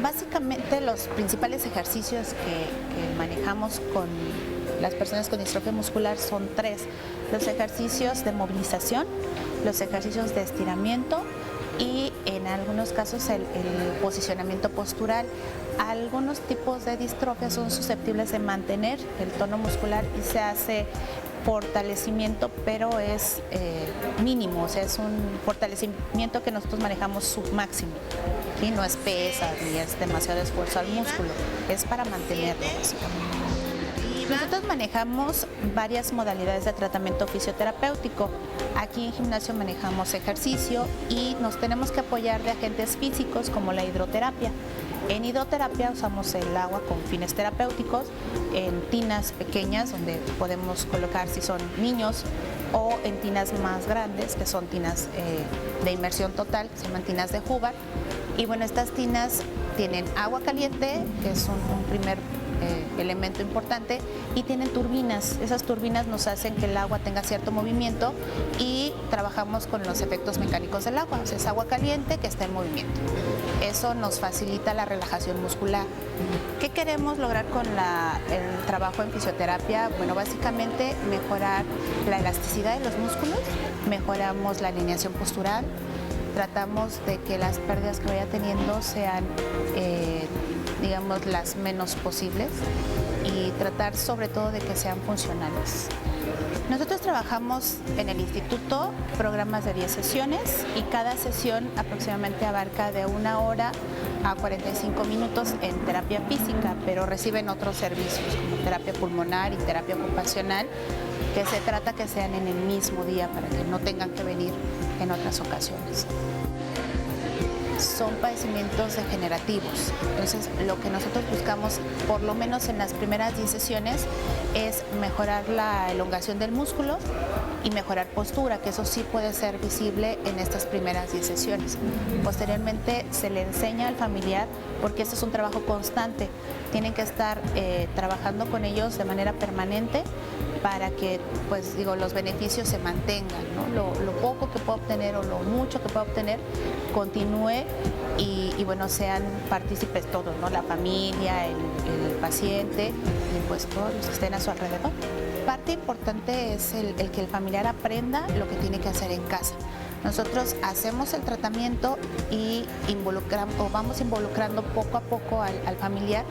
Básicamente los principales ejercicios que manejamos con las personas con distrofia muscular son 3. Los ejercicios de movilización, los ejercicios de estiramiento y en algunos casos el posicionamiento postural. Algunos tipos de distrofia son susceptibles de mantener el tono muscular y se hace fortalecimiento, pero es mínimo, o sea, es un fortalecimiento que nosotros manejamos submáximo. Y no es pesa ni es demasiado esfuerzo al músculo, es para mantenerlo básicamente. Nosotros manejamos varias modalidades de tratamiento fisioterapéutico. Aquí en gimnasio manejamos ejercicio y nos tenemos que apoyar de agentes físicos como la hidroterapia. En hidroterapia usamos el agua con fines terapéuticos en tinas pequeñas donde podemos colocar si son niños o en tinas más grandes que son tinas de inmersión total, que se llaman tinas de Hubbard. Y bueno, estas tinas tienen agua caliente, que es un primer elemento importante, y tienen turbinas. Esas turbinas nos hacen que el agua tenga cierto movimiento y trabajamos con los efectos mecánicos del agua. O sea, es agua caliente que está en movimiento. Eso nos facilita la relajación muscular. ¿Qué queremos lograr con el trabajo en fisioterapia? Bueno, básicamente mejorar la elasticidad de los músculos, mejoramos la alineación postural, tratamos de que las pérdidas que vaya teniendo sean, digamos, las menos posibles y tratar sobre todo de que sean funcionales. Nosotros trabajamos en el instituto programas de 10 sesiones y cada sesión aproximadamente abarca de 1 hora a 45 minutos en terapia física, pero reciben otros servicios como terapia pulmonar y terapia ocupacional, que se trata que sean en el mismo día para que no tengan que venir en otras ocasiones. Son padecimientos degenerativos, entonces lo que nosotros buscamos, por lo menos en las primeras 10 sesiones, es mejorar la elongación del músculo y mejorar postura, que eso sí puede ser visible en estas primeras 10 sesiones. Posteriormente se le enseña al familiar, porque este es un trabajo constante, tienen que estar trabajando con ellos de manera permanente para que, pues digo, los beneficios se mantengan, ¿no? Lo poco que pueda obtener o lo mucho que pueda obtener continúe y bueno, sean partícipes todos, ¿no? La familia, el paciente y pues todos los que estén a su alrededor. Parte importante es el que el familiar aprenda lo que tiene que hacer en casa. Nosotros hacemos el tratamiento y vamos involucrando poco a poco al familiar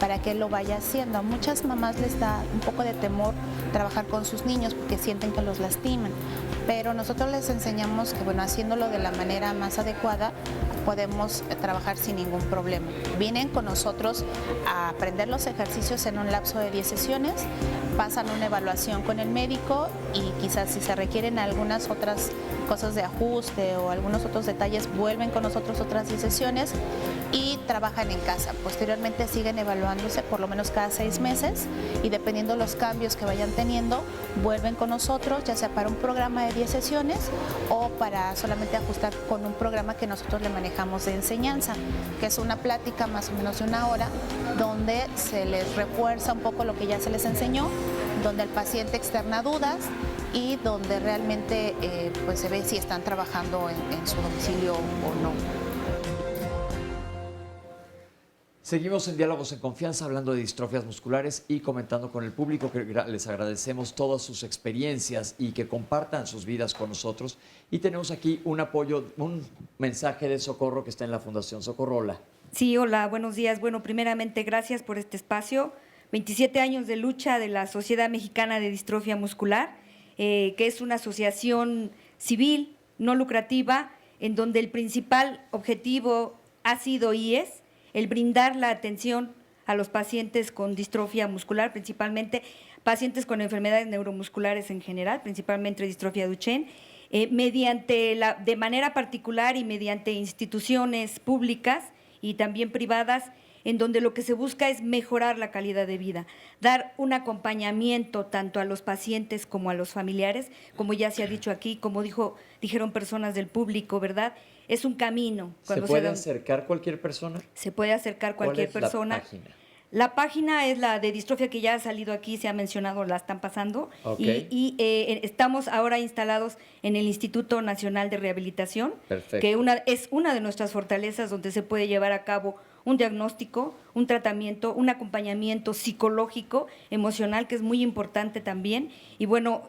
para que él lo vaya haciendo. A muchas mamás les da un poco de temor trabajar con sus niños porque sienten que los lastiman, pero nosotros les enseñamos que, bueno, haciéndolo de la manera más adecuada, podemos trabajar sin ningún problema. Vienen con nosotros a aprender los ejercicios en un lapso de 10 sesiones, pasan una evaluación con el médico y quizás si se requieren algunas otras cosas de ajuste o algunos otros detalles, vuelven con nosotros otras 10 sesiones y trabajan en casa. Posteriormente siguen evaluándose por lo menos cada 6 meses y dependiendo los cambios que vayan teniendo, vuelven con nosotros, ya sea para un programa de 10 sesiones o para solamente ajustar con un programa que nosotros le manejamos de enseñanza, que es una plática más o menos de 1 hora, donde se les refuerza un poco lo que ya se les enseñó, donde el paciente externa dudas y donde realmente pues se ve si están trabajando en su domicilio o no. Seguimos en Diálogos en Confianza hablando de distrofias musculares y comentando con el público, que les agradecemos todas sus experiencias y que compartan sus vidas con nosotros. Y tenemos aquí un apoyo, un mensaje de socorro que está en la Fundación Socorrola. Sí, hola, buenos días. Bueno, primeramente, gracias por este espacio. 27 años de lucha de la Sociedad Mexicana de Distrofia Muscular, que es una asociación civil, no lucrativa, en donde el principal objetivo ha sido y es el brindar la atención a los pacientes con distrofia muscular, principalmente pacientes con enfermedades neuromusculares en general, principalmente distrofia Duchenne, de manera particular y mediante instituciones públicas y también privadas, en donde lo que se busca es mejorar la calidad de vida, dar un acompañamiento tanto a los pacientes como a los familiares, como ya se ha dicho aquí, como dijeron personas del público, ¿verdad? Es un camino. ¿Se puede acercar cualquier persona? Se puede acercar cualquier persona. ¿Cuál es la página? La página es la de distrofia que ya ha salido aquí, se ha mencionado, la están pasando. Okay. Y estamos ahora instalados en el Instituto Nacional de Rehabilitación, Perfecto. que es una de nuestras fortalezas donde se puede llevar a cabo un diagnóstico, un tratamiento, un acompañamiento psicológico, emocional, que es muy importante también. Y bueno,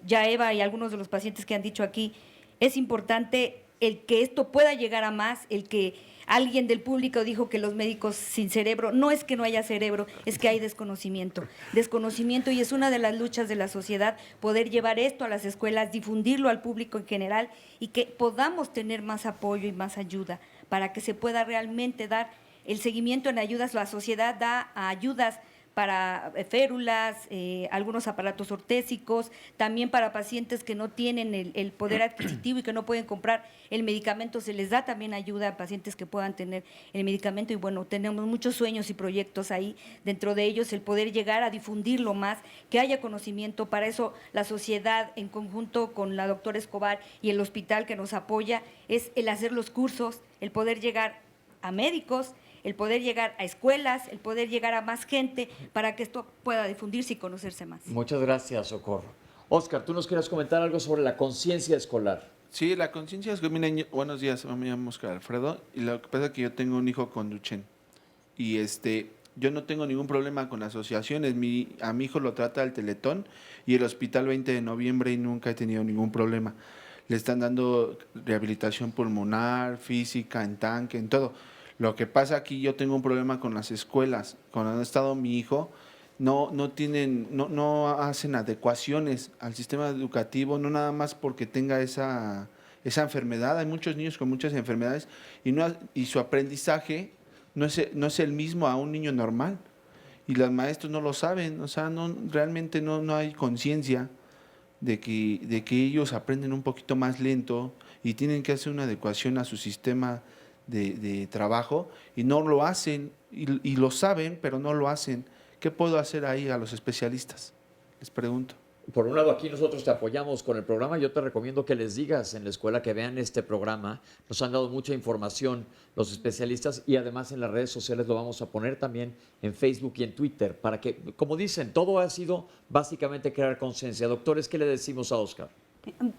ya Eva y algunos de los pacientes que han dicho aquí, es importante el que esto pueda llegar a más, el que alguien del público dijo que los médicos sin cerebro, no es que no haya cerebro, es que hay desconocimiento, y es una de las luchas de la sociedad poder llevar esto a las escuelas, difundirlo al público en general y que podamos tener más apoyo y más ayuda para que se pueda realmente dar el seguimiento en ayudas. La sociedad da ayudas para férulas, algunos aparatos ortésicos, también para pacientes que no tienen el poder adquisitivo y que no pueden comprar el medicamento, se les da también ayuda a pacientes que puedan tener el medicamento. Y bueno, tenemos muchos sueños y proyectos ahí, dentro de ellos el poder llegar a difundirlo más, que haya conocimiento. Para eso la sociedad, en conjunto con la doctora Escobar y el hospital que nos apoya, es el hacer los cursos, el poder llegar a médicos, el poder llegar a escuelas, el poder llegar a más gente para que esto pueda difundirse y conocerse más. Muchas gracias, Socorro. Oscar, ¿tú nos quieres comentar algo sobre la conciencia escolar? Sí, la conciencia escolar. Miren, buenos días, me llamo Oscar Alfredo, y lo que pasa es que yo tengo un hijo con Duchenne, y yo no tengo ningún problema con asociaciones. A mi hijo lo trata el Teletón y el Hospital 20 de Noviembre y nunca he tenido ningún problema. Le están dando rehabilitación pulmonar, física, en tanque, en todo. Lo que pasa aquí, yo tengo un problema con las escuelas. Cuando ha estado mi hijo, no hacen adecuaciones al sistema educativo, no nada más porque tenga esa enfermedad. Hay muchos niños con muchas enfermedades y su aprendizaje no es el mismo a un niño normal. Y los maestros no lo saben, o sea, realmente no hay conciencia de que ellos aprenden un poquito más lento y tienen que hacer una adecuación a su sistema de trabajo, y no lo hacen, y lo saben, pero no lo hacen. ¿Qué puedo hacer ahí a los especialistas? Les pregunto. Por un lado, aquí nosotros te apoyamos con el programa. Yo te recomiendo que les digas en la escuela que vean este programa. Nos han dado mucha información los especialistas, y además en las redes sociales lo vamos a poner también en Facebook y en Twitter, para que, como dicen, todo ha sido básicamente crear conciencia. Doctores, ¿qué le decimos a Oscar?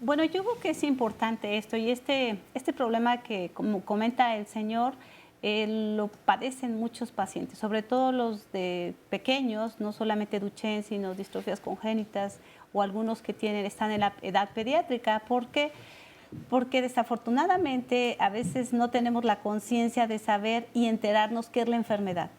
Bueno, yo creo que es importante esto, y este problema que, como comenta el señor, lo padecen muchos pacientes, sobre todo los de pequeños, no solamente Duchenne, sino distrofias congénitas o algunos que están en la edad pediátrica, porque desafortunadamente a veces no tenemos la conciencia de saber y enterarnos qué es la enfermedad.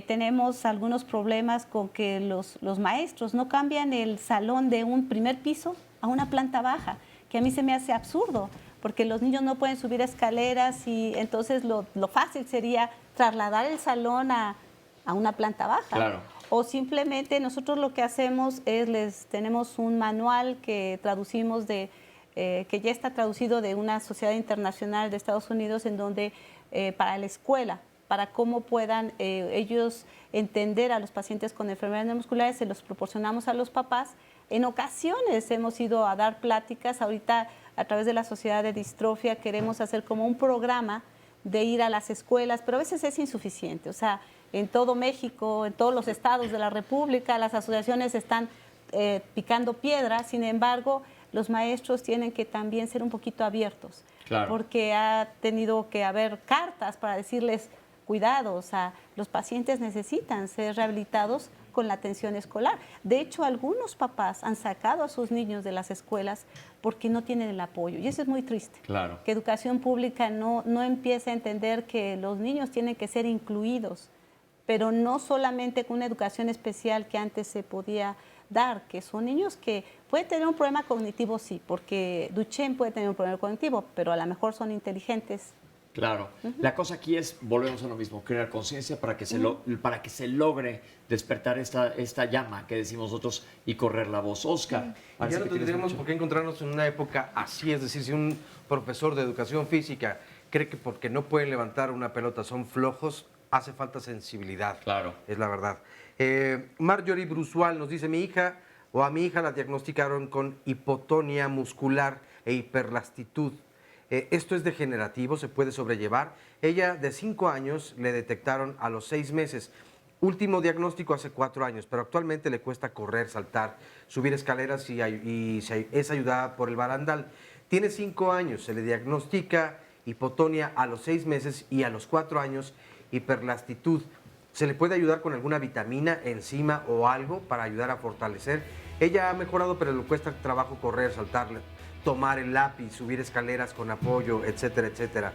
Tenemos algunos problemas con que los maestros no cambian el salón de un primer piso a una planta baja, que a mí se me hace absurdo, porque los niños no pueden subir escaleras, y entonces lo fácil sería trasladar el salón a una planta baja. Claro. O simplemente nosotros lo que hacemos es tenemos un manual que traducimos que ya está traducido de una sociedad internacional de Estados Unidos, en donde para la escuela, para cómo puedan ellos entender a los pacientes con enfermedades neuromusculares, se los proporcionamos a los papás. En ocasiones hemos ido a dar pláticas. Ahorita, a través de la Sociedad de Distrofia, queremos hacer como un programa de ir a las escuelas, pero a veces es insuficiente. O sea, en todo México, en todos los estados de la República, las asociaciones están picando piedra. Sin embargo, los maestros tienen que también ser un poquito abiertos, claro, porque ha tenido que haber cartas para decirles, cuidado, o sea, los pacientes necesitan ser rehabilitados con la atención escolar. De hecho, algunos papás han sacado a sus niños de las escuelas porque no tienen el apoyo, y eso es muy triste. Claro. Que educación pública no empieza a entender que los niños tienen que ser incluidos, pero no solamente con una educación especial que antes se podía dar, que son niños que pueden tener un problema cognitivo, sí, porque Duchenne puede tener un problema cognitivo, pero a lo mejor son inteligentes. Claro. La cosa aquí es, volvemos a lo mismo, crear conciencia para que se logre despertar esta llama que decimos nosotros y correr la voz. Oscar, ya no tendríamos por qué encontrarnos en una época así, es decir, si un profesor de educación física cree que porque no pueden levantar una pelota son flojos, hace falta sensibilidad. Claro. Es la verdad. Marjorie Brusual nos dice, a mi hija la diagnosticaron con hipotonia muscular e hiperlastitud. Esto es degenerativo, se puede sobrellevar. Ella, de 5 años, le detectaron a los 6 meses. Último diagnóstico hace 4 años, pero actualmente le cuesta correr, saltar, subir escaleras y es ayudada por el barandal. Tiene 5 años, se le diagnostica hipotonia a los 6 meses y a los 4 años hiperlastitud. ¿Se le puede ayudar con alguna vitamina, enzima o algo para ayudar a fortalecer? Ella ha mejorado, pero le cuesta trabajo correr, saltar, tomar el lápiz, subir escaleras con apoyo, etcétera, etcétera.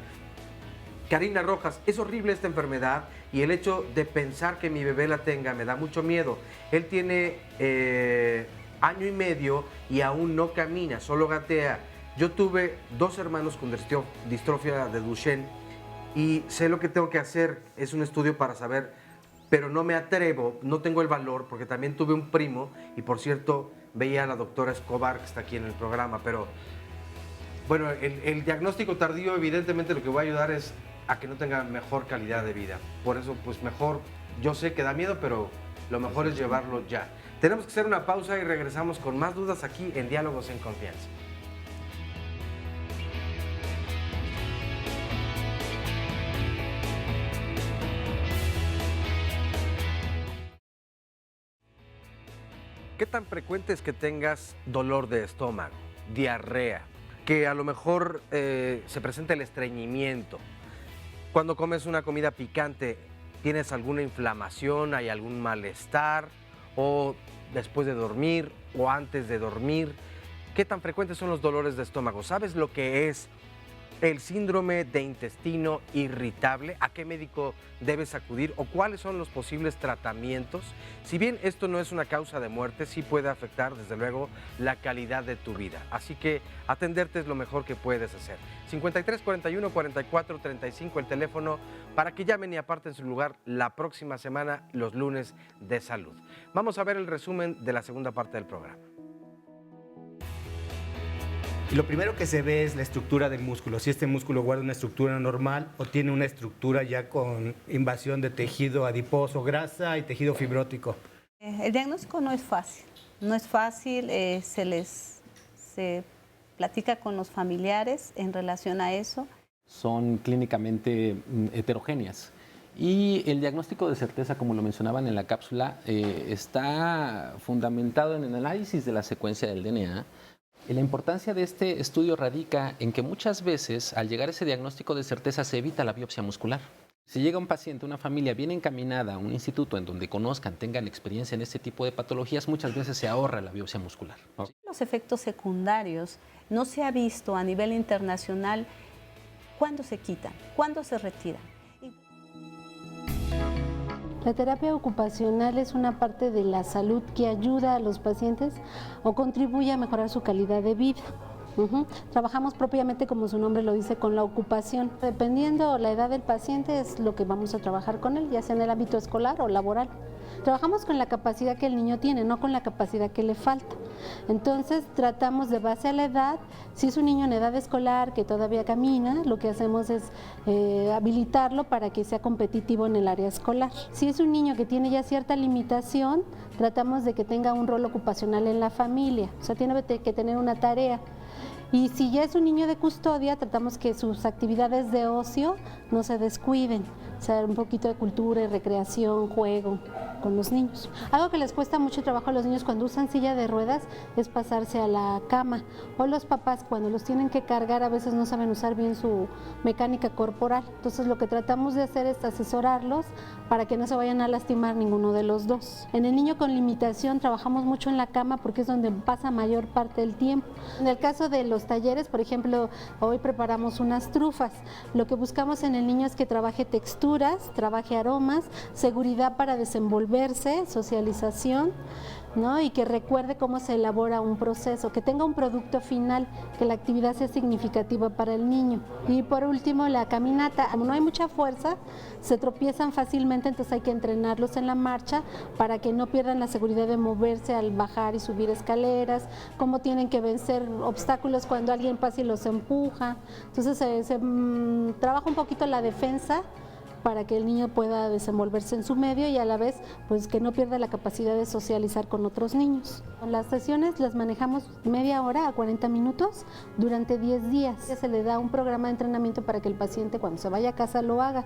Karina Rojas, es horrible esta enfermedad y el hecho de pensar que mi bebé la tenga me da mucho miedo. Él tiene 1 año y medio y aún no camina, solo gatea. Yo tuve 2 hermanos con distrofia de Duchenne y sé lo que tengo que hacer, es un estudio para saber, pero no me atrevo, no tengo el valor, porque también tuve un primo, y por cierto, veía a la doctora Escobar, que está aquí en el programa, pero bueno, el diagnóstico tardío evidentemente lo que va a ayudar es a que no tenga mejor calidad de vida. Por eso, pues mejor, yo sé que da miedo, pero lo mejor es llevarlo ya. Tenemos que hacer una pausa y regresamos con más dudas aquí en Diálogos en Confianza. ¿Qué tan frecuente es que tengas dolor de estómago, diarrea, que a lo mejor se presenta el estreñimiento? Cuando comes una comida picante, ¿tienes alguna inflamación, hay algún malestar? ¿O después de dormir o antes de dormir? ¿Qué tan frecuentes son los dolores de estómago? ¿Sabes lo que es el síndrome de intestino irritable? ¿A qué médico debes acudir o cuáles son los posibles tratamientos? Si bien esto no es una causa de muerte, sí puede afectar desde luego la calidad de tu vida. Así que atenderte es lo mejor que puedes hacer. 53 41 44 35 el teléfono para que llamen y aparten su lugar la próxima semana, los lunes de salud. Vamos a ver el resumen de la segunda parte del programa. Y lo primero que se ve es la estructura del músculo, si este músculo guarda una estructura normal o tiene una estructura ya con invasión de tejido adiposo, grasa y tejido fibrótico. El diagnóstico no es fácil, se platica con los familiares en relación a eso. Son clínicamente heterogéneas. Y el diagnóstico de certeza, como lo mencionaban en la cápsula, está fundamentado en el análisis de la secuencia del DNA. La importancia de este estudio radica en que muchas veces al llegar a ese diagnóstico de certeza se evita la biopsia muscular. Si llega un paciente, una familia bien encaminada a un instituto en donde conozcan, tengan experiencia en este tipo de patologías, muchas veces se ahorra la biopsia muscular, ¿no? Los efectos secundarios no se ha visto a nivel internacional cuándo se quitan, cuándo se retiran. La terapia ocupacional es una parte de la salud que ayuda a los pacientes o contribuye a mejorar su calidad de vida. Trabajamos propiamente, como su nombre lo dice, con la ocupación. Dependiendo la edad del paciente es lo que vamos a trabajar con él, ya sea en el ámbito escolar o laboral. Trabajamos con la capacidad que el niño tiene, no con la capacidad que le falta. Entonces tratamos de base a la edad. Si es un niño en edad escolar que todavía camina, lo que hacemos es habilitarlo para que sea competitivo en el área escolar. Si es un niño que tiene ya cierta limitación, tratamos de que tenga un rol ocupacional en la familia, o sea, tiene que tener una tarea. Y si ya es un niño de custodia, tratamos que sus actividades de ocio no se descuiden, o sea, un poquito de cultura y recreación, juego con los niños. Algo que les cuesta mucho trabajo a los niños cuando usan silla de ruedas es pasarse a la cama, o los papás cuando los tienen que cargar a veces no saben usar bien su mecánica corporal. Entonces lo que tratamos de hacer es asesorarlos para que no se vayan a lastimar ninguno de los dos. En el niño con limitación trabajamos mucho en la cama porque es donde pasa mayor parte del tiempo. En el caso de los talleres, por ejemplo, hoy preparamos unas trufas. Lo que buscamos en el niño es que trabaje texturas, trabaje aromas, seguridad para desenvolverse, socialización, ¿no? Y que recuerde cómo se elabora un proceso, que tenga un producto final, que la actividad sea significativa para el niño. Y por último, la caminata. Como no hay mucha fuerza, se tropiezan fácilmente, entonces hay que entrenarlos en la marcha para que no pierdan la seguridad de moverse al bajar y subir escaleras, cómo tienen que vencer obstáculos cuando alguien pasa y los empuja. Entonces se trabaja un poquito la defensa para que el niño pueda desenvolverse en su medio y a la vez pues que no pierda la capacidad de socializar con otros niños. Las sesiones las manejamos media hora a 40 minutos durante 10 días. Se le da un programa de entrenamiento para que el paciente cuando se vaya a casa lo haga.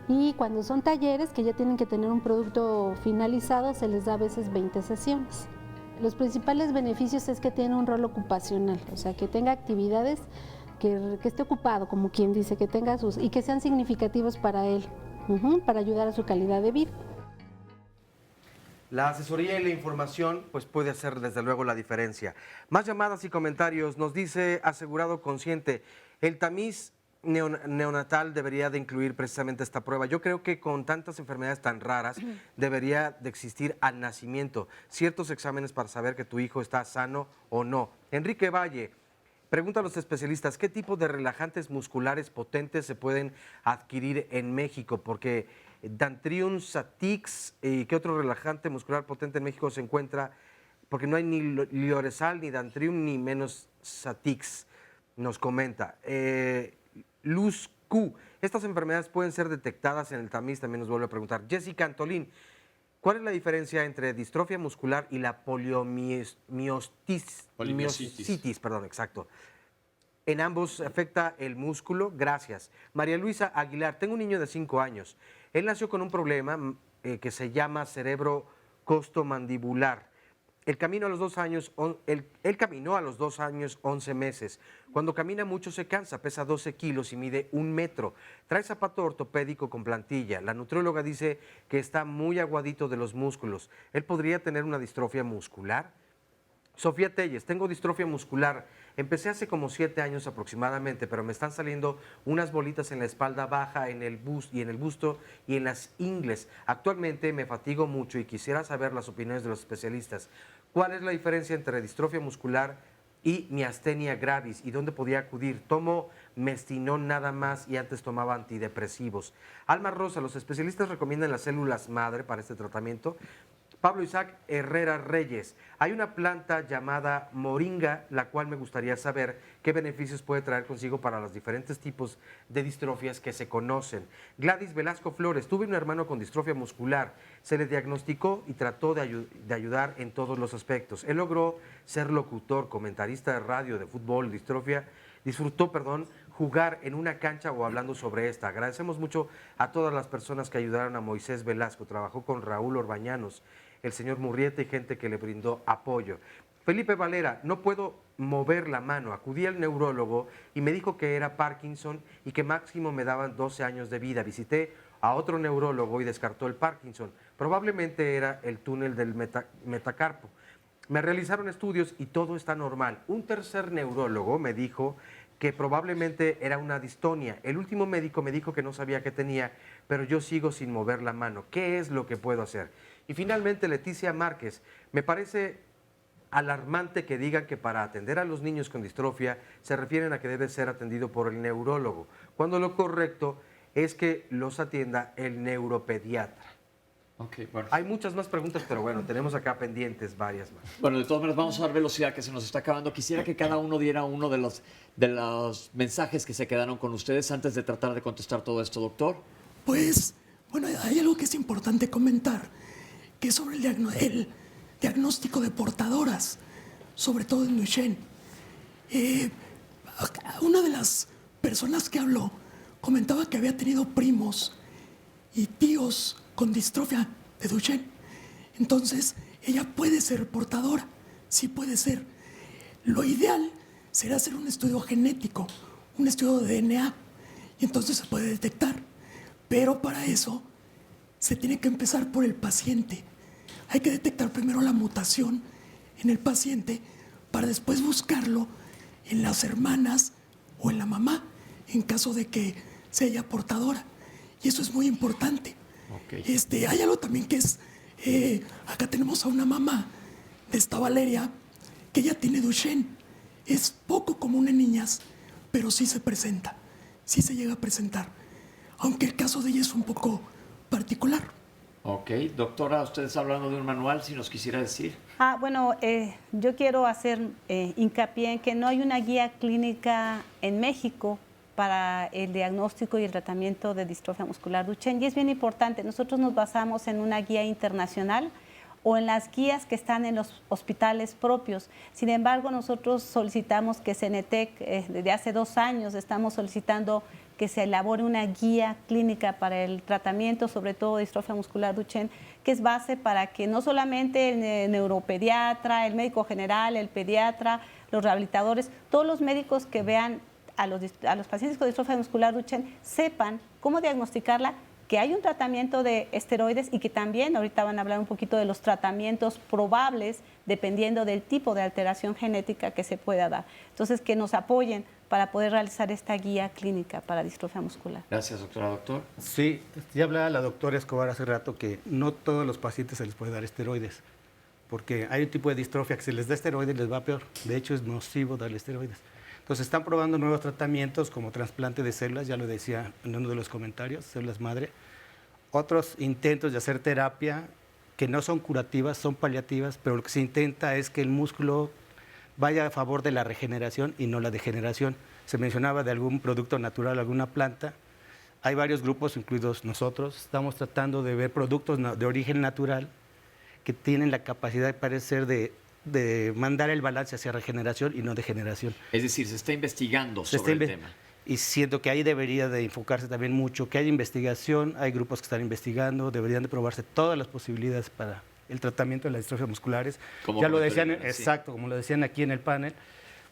Y cuando son talleres que ya tienen que tener un producto finalizado, se les da a veces 20 sesiones. Los principales beneficios es que tiene un rol ocupacional, o sea, que tenga actividades que esté ocupado, como quien dice, que tenga sus y que sean significativos para él, para ayudar a su calidad de vida. La asesoría y la información pues puede hacer desde luego la diferencia. Más llamadas y comentarios. Nos dice Asegurado Consciente, el tamiz neonatal debería de incluir precisamente esta prueba. Yo creo que con tantas enfermedades tan raras debería de existir al nacimiento ciertos exámenes para saber que tu hijo está sano o no. Enrique Valle pregunta a los especialistas, ¿qué tipo de relajantes musculares potentes se pueden adquirir en México? Porque Dantrium Satix, ¿qué otro relajante muscular potente en México se encuentra? Porque no hay ni Lioresal, ni Dantrium, ni menos Satix, nos comenta. Luz Q, estas enfermedades pueden ser detectadas en el tamiz, también nos vuelve a preguntar. Jessica Antolín, ¿cuál es la diferencia entre distrofia muscular y la poliomiositis? Perdón, exacto. En ambos afecta el músculo. Gracias. María Luisa Aguilar, tengo un niño de 5 años. Él nació con un problema que se llama cerebro costomandibular. Él caminó a los 2 años, él caminó a los 2 años, 11 meses. Cuando camina mucho se cansa, pesa 12 kilos y mide 1 metro. Trae zapato ortopédico con plantilla. La nutrióloga dice que está muy aguadito de los músculos. ¿Él podría tener una distrofia muscular? Sofía Telles, tengo distrofia muscular. Empecé hace como 7 años aproximadamente, pero me están saliendo unas bolitas en la espalda baja, en el busto y en las ingles. Actualmente me fatigo mucho y quisiera saber las opiniones de los especialistas. ¿Cuál es la diferencia entre distrofia muscular y miastenia gravis? ¿Y dónde podía acudir? Tomo Mestinón nada más y antes tomaba antidepresivos. Alma Rosa, los especialistas recomiendan las células madre para este tratamiento. Pablo Isaac Herrera Reyes, hay una planta llamada moringa, la cual me gustaría saber qué beneficios puede traer consigo para los diferentes tipos de distrofias que se conocen. Gladys Velasco Flores, tuve un hermano con distrofia muscular, se le diagnosticó y trató de ayudar en todos los aspectos. Él logró ser locutor, comentarista de radio, de fútbol, disfrutó jugar en una cancha o hablando sobre esta. Agradecemos mucho a todas las personas que ayudaron a Moisés Velasco, trabajó con Raúl Orbañanos, el señor Murrieta y gente que le brindó apoyo. Felipe Valera, no puedo mover la mano. Acudí al neurólogo y me dijo que era Parkinson y que máximo me daban 12 años de vida. Visité a otro neurólogo y descartó el Parkinson. Probablemente era el túnel del metacarpo. Me realizaron estudios y todo está normal. Un tercer neurólogo me dijo que probablemente era una distonia. El último médico me dijo que no sabía qué tenía, pero yo sigo sin mover la mano. ¿Qué es lo que puedo hacer? Y finalmente, Leticia Márquez, me parece alarmante que digan que para atender a los niños con distrofia se refieren a que debe ser atendido por el neurólogo, cuando lo correcto es que los atienda el neuropediatra. Okay, bueno. Hay muchas más preguntas, pero bueno, tenemos acá pendientes varias más. Bueno, de todas maneras vamos a dar velocidad, que se nos está acabando. Quisiera que cada uno diera uno de los mensajes que se quedaron con ustedes antes de tratar de contestar todo esto, doctor. Pues, bueno, hay algo que es importante comentar, que es sobre el diagnóstico de portadoras, sobre todo en Duchenne. Una de las personas que habló comentaba que había tenido primos y tíos con distrofia de Duchenne. Entonces, ella puede ser portadora, sí puede ser. Lo ideal será hacer un estudio genético, un estudio de DNA, y entonces se puede detectar. Pero para eso se tiene que empezar por el paciente. Hay que detectar primero la mutación en el paciente para después buscarlo en las hermanas o en la mamá, en caso de que sea ella portadora. Y eso es muy importante. Okay. Hay algo también que es, acá tenemos a una mamá de esta Valeria, que ella tiene Duchenne. Es poco común en niñas, pero sí se presenta, sí se llega a presentar. Aunque el caso de ella es un poco particular. Ok, doctora, ustedes hablando de un manual, si nos quisiera decir. Bueno, yo quiero hacer hincapié en que no hay una guía clínica en México para el diagnóstico y el tratamiento de distrofia muscular Duchenne, y es bien importante. Nosotros nos basamos en una guía internacional o en las guías que están en los hospitales propios. Sin embargo, nosotros solicitamos que CENETEC, desde hace 2 años, estamos solicitando que se elabore una guía clínica para el tratamiento, sobre todo de distrofia muscular Duchenne, que es base para que no solamente el neuropediatra, el médico general, el pediatra, los rehabilitadores, todos los médicos que vean a los pacientes con distrofia muscular Duchenne sepan cómo diagnosticarla, que hay un tratamiento de esteroides y que también ahorita van a hablar un poquito de los tratamientos probables dependiendo del tipo de alteración genética que se pueda dar. Entonces, que nos apoyen para poder realizar esta guía clínica para distrofia muscular. Gracias, doctora. ¿Doctor? Sí, ya hablaba la doctora Escobar hace rato que no todos los pacientes se les puede dar esteroides, porque hay un tipo de distrofia que se les da esteroides les va peor. De hecho, es nocivo darle esteroides. Entonces, están probando nuevos tratamientos como trasplante de células, ya lo decía en uno de los comentarios, células madre, otros intentos de hacer terapia que no son curativas, son paliativas, pero lo que se intenta es que el músculo vaya a favor de la regeneración y no la degeneración. Se mencionaba de algún producto natural, alguna planta. Hay varios grupos, incluidos nosotros, estamos tratando de ver productos de origen natural que tienen la capacidad, de parecer, de mandar el balance hacia regeneración y no degeneración. Es decir, se está investigando sobre el tema. Y siento que ahí debería de enfocarse también mucho, que hay investigación, hay grupos que están investigando, deberían de probarse todas las posibilidades para el tratamiento de las distrofias musculares. Ya lo decían, exacto, como lo decían aquí en el panel,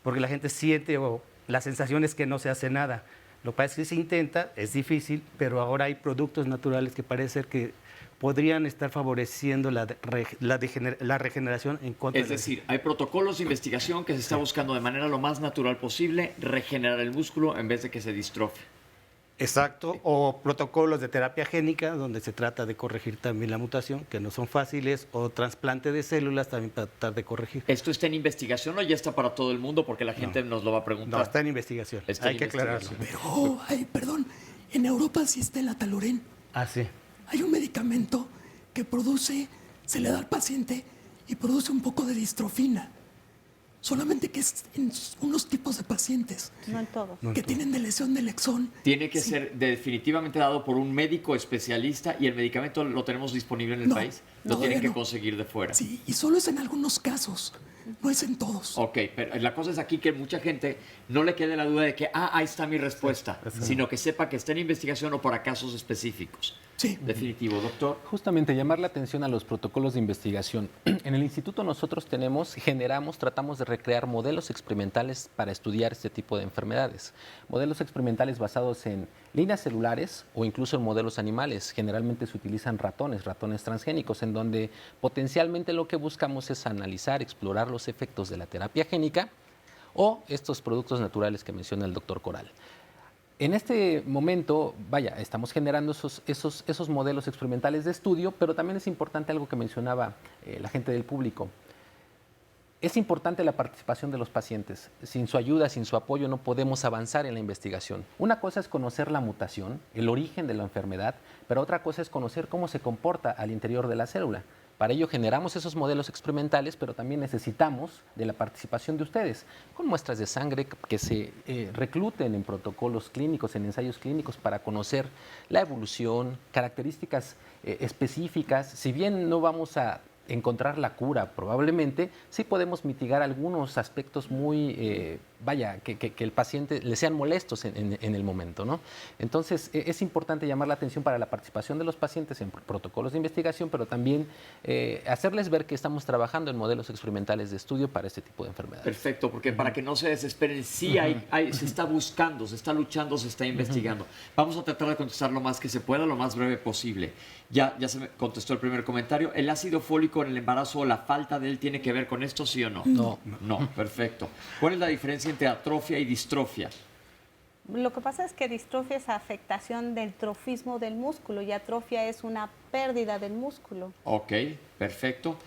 porque la gente siente o la sensación es que no se hace nada. Lo que pasa es que se intenta, es difícil, pero ahora hay productos naturales que parece ser que podrían estar favoreciendo la regeneración en contra Es decir, hay protocolos de investigación que se está buscando de manera lo más natural posible regenerar el músculo en vez de que se distrofie. Exacto, o protocolos de terapia génica, donde se trata de corregir también la mutación, que no son fáciles, o trasplante de células también para tratar de corregir. ¿Esto está en investigación o ya está para todo el mundo? Porque la gente nos lo va a preguntar. No, está en investigación, hay que aclararlo. Pero, perdón, en Europa sí está el Atalorén. Ah, sí. Hay un medicamento que produce, se le da al paciente y produce un poco de distrofina. Solamente que es en unos tipos de pacientes. No en todos. Que tienen de lesión del exón. Tiene que ser definitivamente dado por un médico especialista y el medicamento lo tenemos disponible en el país. Lo tienen que conseguir de fuera. Sí, y solo es en algunos casos, no es en todos. Ok, pero la cosa es aquí que mucha gente no le quede la duda de que, ahí está mi respuesta, sino que sepa que está en investigación o para casos específicos. Sí. Definitivo, doctor. Justamente llamar la atención a los protocolos de investigación. En el instituto nosotros tratamos de recrear modelos experimentales para estudiar este tipo de enfermedades. Modelos experimentales basados en líneas celulares o incluso en modelos animales. Generalmente se utilizan ratones transgénicos, en donde potencialmente lo que buscamos es analizar, explorar los efectos de la terapia génica o estos productos naturales que menciona el doctor Coral. En este momento, estamos generando esos modelos experimentales de estudio, pero también es importante algo que mencionaba la gente del público. Es importante la participación de los pacientes. Sin su ayuda, sin su apoyo, no podemos avanzar en la investigación. Una cosa es conocer la mutación, el origen de la enfermedad, pero otra cosa es conocer cómo se comporta al interior de la célula. Para ello generamos esos modelos experimentales, pero también necesitamos de la participación de ustedes, con muestras de sangre que se recluten en protocolos clínicos, en ensayos clínicos, para conocer la evolución, características específicas. Si bien no vamos a encontrar la cura, probablemente sí podemos mitigar algunos aspectos muy, que el paciente le sean molestos en el momento, ¿no? Entonces, es importante llamar la atención para la participación de los pacientes en protocolos de investigación, pero también hacerles ver que estamos trabajando en modelos experimentales de estudio para este tipo de enfermedades. Perfecto, porque para que no se desesperen, sí se está buscando, se está luchando, se está investigando. Vamos a tratar de contestar lo más que se pueda, lo más breve posible. Ya se me contestó el primer comentario. ¿El ácido fólico en el embarazo o la falta de él tiene que ver con esto, sí o no? No, perfecto. ¿Cuál es la diferencia entre atrofia y distrofia? Lo que pasa es que distrofia es afectación del trofismo del músculo y atrofia es una pérdida del músculo. Ok, perfecto.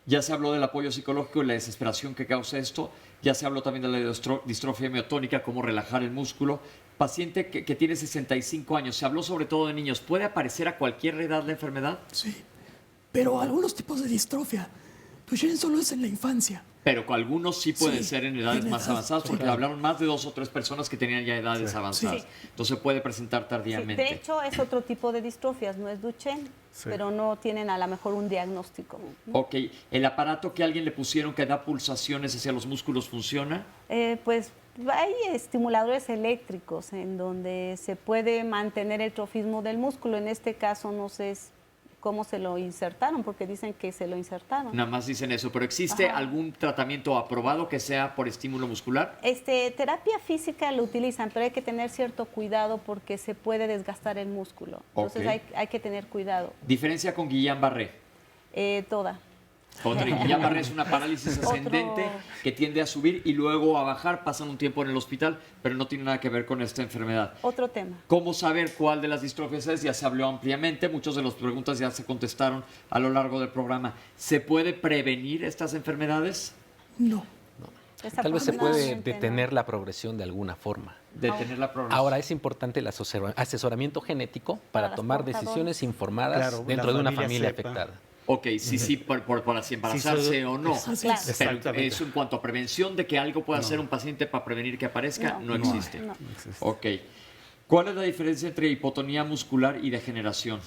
Ya se habló del apoyo psicológico y la desesperación que causa esto. Ya se habló también de la distrofia miotónica, cómo relajar el músculo. Paciente que tiene 65 años, se habló sobre todo de niños. ¿Puede aparecer a cualquier edad la enfermedad? Sí, pero algunos tipos de distrofia, Duchenne solo es en la infancia. Pero algunos sí pueden ser en edades más avanzadas, porque hablaron más de 2 o 3 personas que tenían ya edades avanzadas. Entonces puede presentar tardíamente. De hecho, es otro tipo de distrofias, no es Duchenne, pero no tienen a lo mejor un diagnóstico. Ok, ¿el aparato que alguien le pusieron que da pulsaciones hacia los músculos funciona? Pues hay estimuladores eléctricos en donde se puede mantener el trofismo del músculo. En este caso no sé cómo se lo insertaron, porque dicen que se lo insertaron. Nada más dicen eso, pero ¿existe algún tratamiento aprobado que sea por estímulo muscular? Terapia física lo utilizan, pero hay que tener cierto cuidado porque se puede desgastar el músculo. Entonces hay que tener cuidado. ¿Diferencia con Guillain-Barré? Toda. Guillain-Barré es una parálisis ascendente que tiende a subir y luego a bajar, pasan un tiempo en el hospital, pero no tiene nada que ver con esta enfermedad. Otro tema. ¿Cómo saber cuál de las distrofias es? Ya se habló ampliamente, muchas de las preguntas ya se contestaron a lo largo del programa. ¿Se puede prevenir estas enfermedades? No. Tal vez se puede detener la progresión de alguna forma. de tener la programación. Ahora es importante el asesoramiento genético para tomar decisiones informadas dentro de una familia afectada. Ok, sí, por si embarazarse o no. Claro. Pero eso en cuanto a prevención de que algo pueda hacer un paciente para prevenir que aparezca, no existe. No. Ok. ¿Cuál es la diferencia entre hipotonía muscular y degeneración?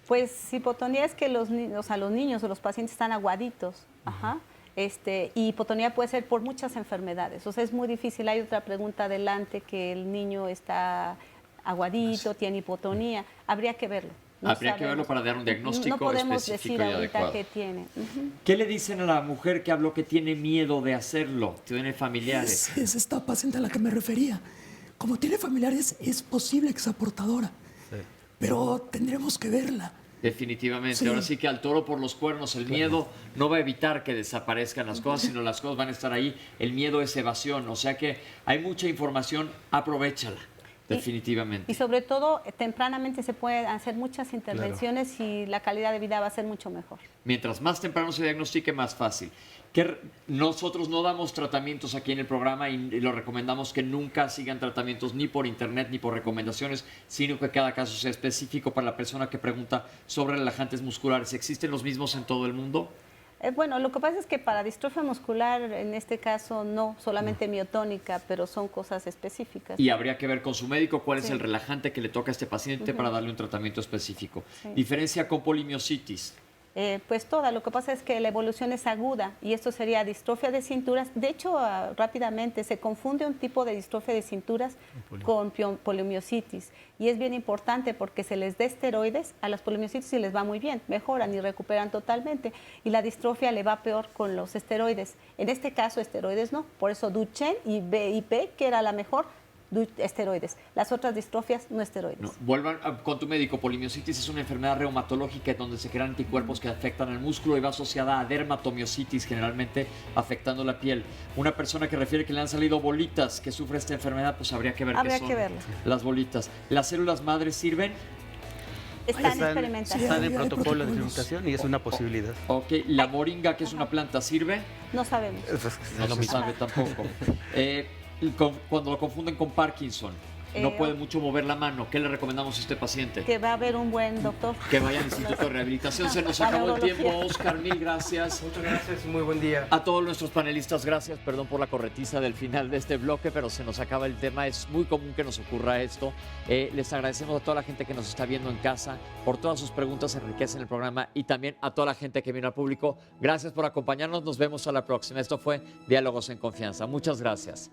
Pues hipotonía es que los niños o los pacientes están aguaditos. Ajá. Y hipotonía puede ser por muchas enfermedades. O sea, es muy difícil. Hay otra pregunta adelante, que el niño está aguadito, tiene hipotonía. Habría que verlo. Habría que verlo para dar un diagnóstico no podemos específico decir y ahorita adecuado. qué tiene. ¿Qué le dicen a la mujer que habló que tiene miedo de hacerlo? Tiene familiares. Es esta paciente a la que me refería. Como tiene familiares, es posible que sea portadora, pero tendremos que verla. Definitivamente. Sí. Ahora sí que al toro por los cuernos, el miedo no va a evitar que desaparezcan las cosas, sino las cosas van a estar ahí. El miedo es evasión. O sea que hay mucha información, aprovéchala. Definitivamente. Y sobre todo, tempranamente se pueden hacer muchas intervenciones y la calidad de vida va a ser mucho mejor. Mientras más temprano se diagnostique, más fácil. Nosotros no damos tratamientos aquí en el programa y lo recomendamos que nunca sigan tratamientos ni por internet ni por recomendaciones, sino que cada caso sea específico para la persona que pregunta sobre relajantes musculares. ¿Existen los mismos en todo el mundo? Bueno, lo que pasa es que para distrofia muscular, en este caso, no, solamente miotónica, pero son cosas específicas. Y habría que ver con su médico cuál es Sí. el relajante que le toca a este paciente para darle un tratamiento específico. Sí. Diferencia con polimiositis. Pues toda, lo que pasa es que la evolución es aguda y esto sería distrofia de cinturas. De hecho, rápidamente se confunde un tipo de distrofia de cinturas con polimiositis y es bien importante porque se les da esteroides a las polimiositis y les va muy bien, mejoran y recuperan totalmente, y la distrofia le va peor con los esteroides. En este caso, esteroides no, por eso Duchenne y BIP, que era la mejor, esteroides. Las otras distrofias no esteroides. No, vuelvan con tu médico. Polimiositis es una enfermedad reumatológica donde se crean anticuerpos que afectan al músculo y va asociada a dermatomiositis, generalmente afectando la piel. Una persona que refiere que le han salido bolitas que sufre esta enfermedad, pues habría que ver qué son las bolitas. ¿Las células madres sirven? Están en experimentación. Está en el protocolo de experimentación y es una posibilidad. Ok, ¿la moringa, que es una planta, sirve? No sabemos. No se sabe tampoco. Cuando lo confunden con Parkinson, no puede mucho mover la mano. ¿Qué le recomendamos a este paciente? Que va a haber un buen doctor. Que vaya al Instituto de Rehabilitación. Se nos acabó el tiempo, Oscar. Mil gracias. Muchas gracias y muy buen día. A todos nuestros panelistas, gracias. Perdón por la corretiza del final de este bloque, pero se nos acaba el tema. Es muy común que nos ocurra esto. Les agradecemos a toda la gente que nos está viendo en casa por todas sus preguntas, enriquecen el programa, y también a toda la gente que vino al público. Gracias por acompañarnos. Nos vemos a la próxima. Esto fue Diálogos en Confianza. Muchas gracias.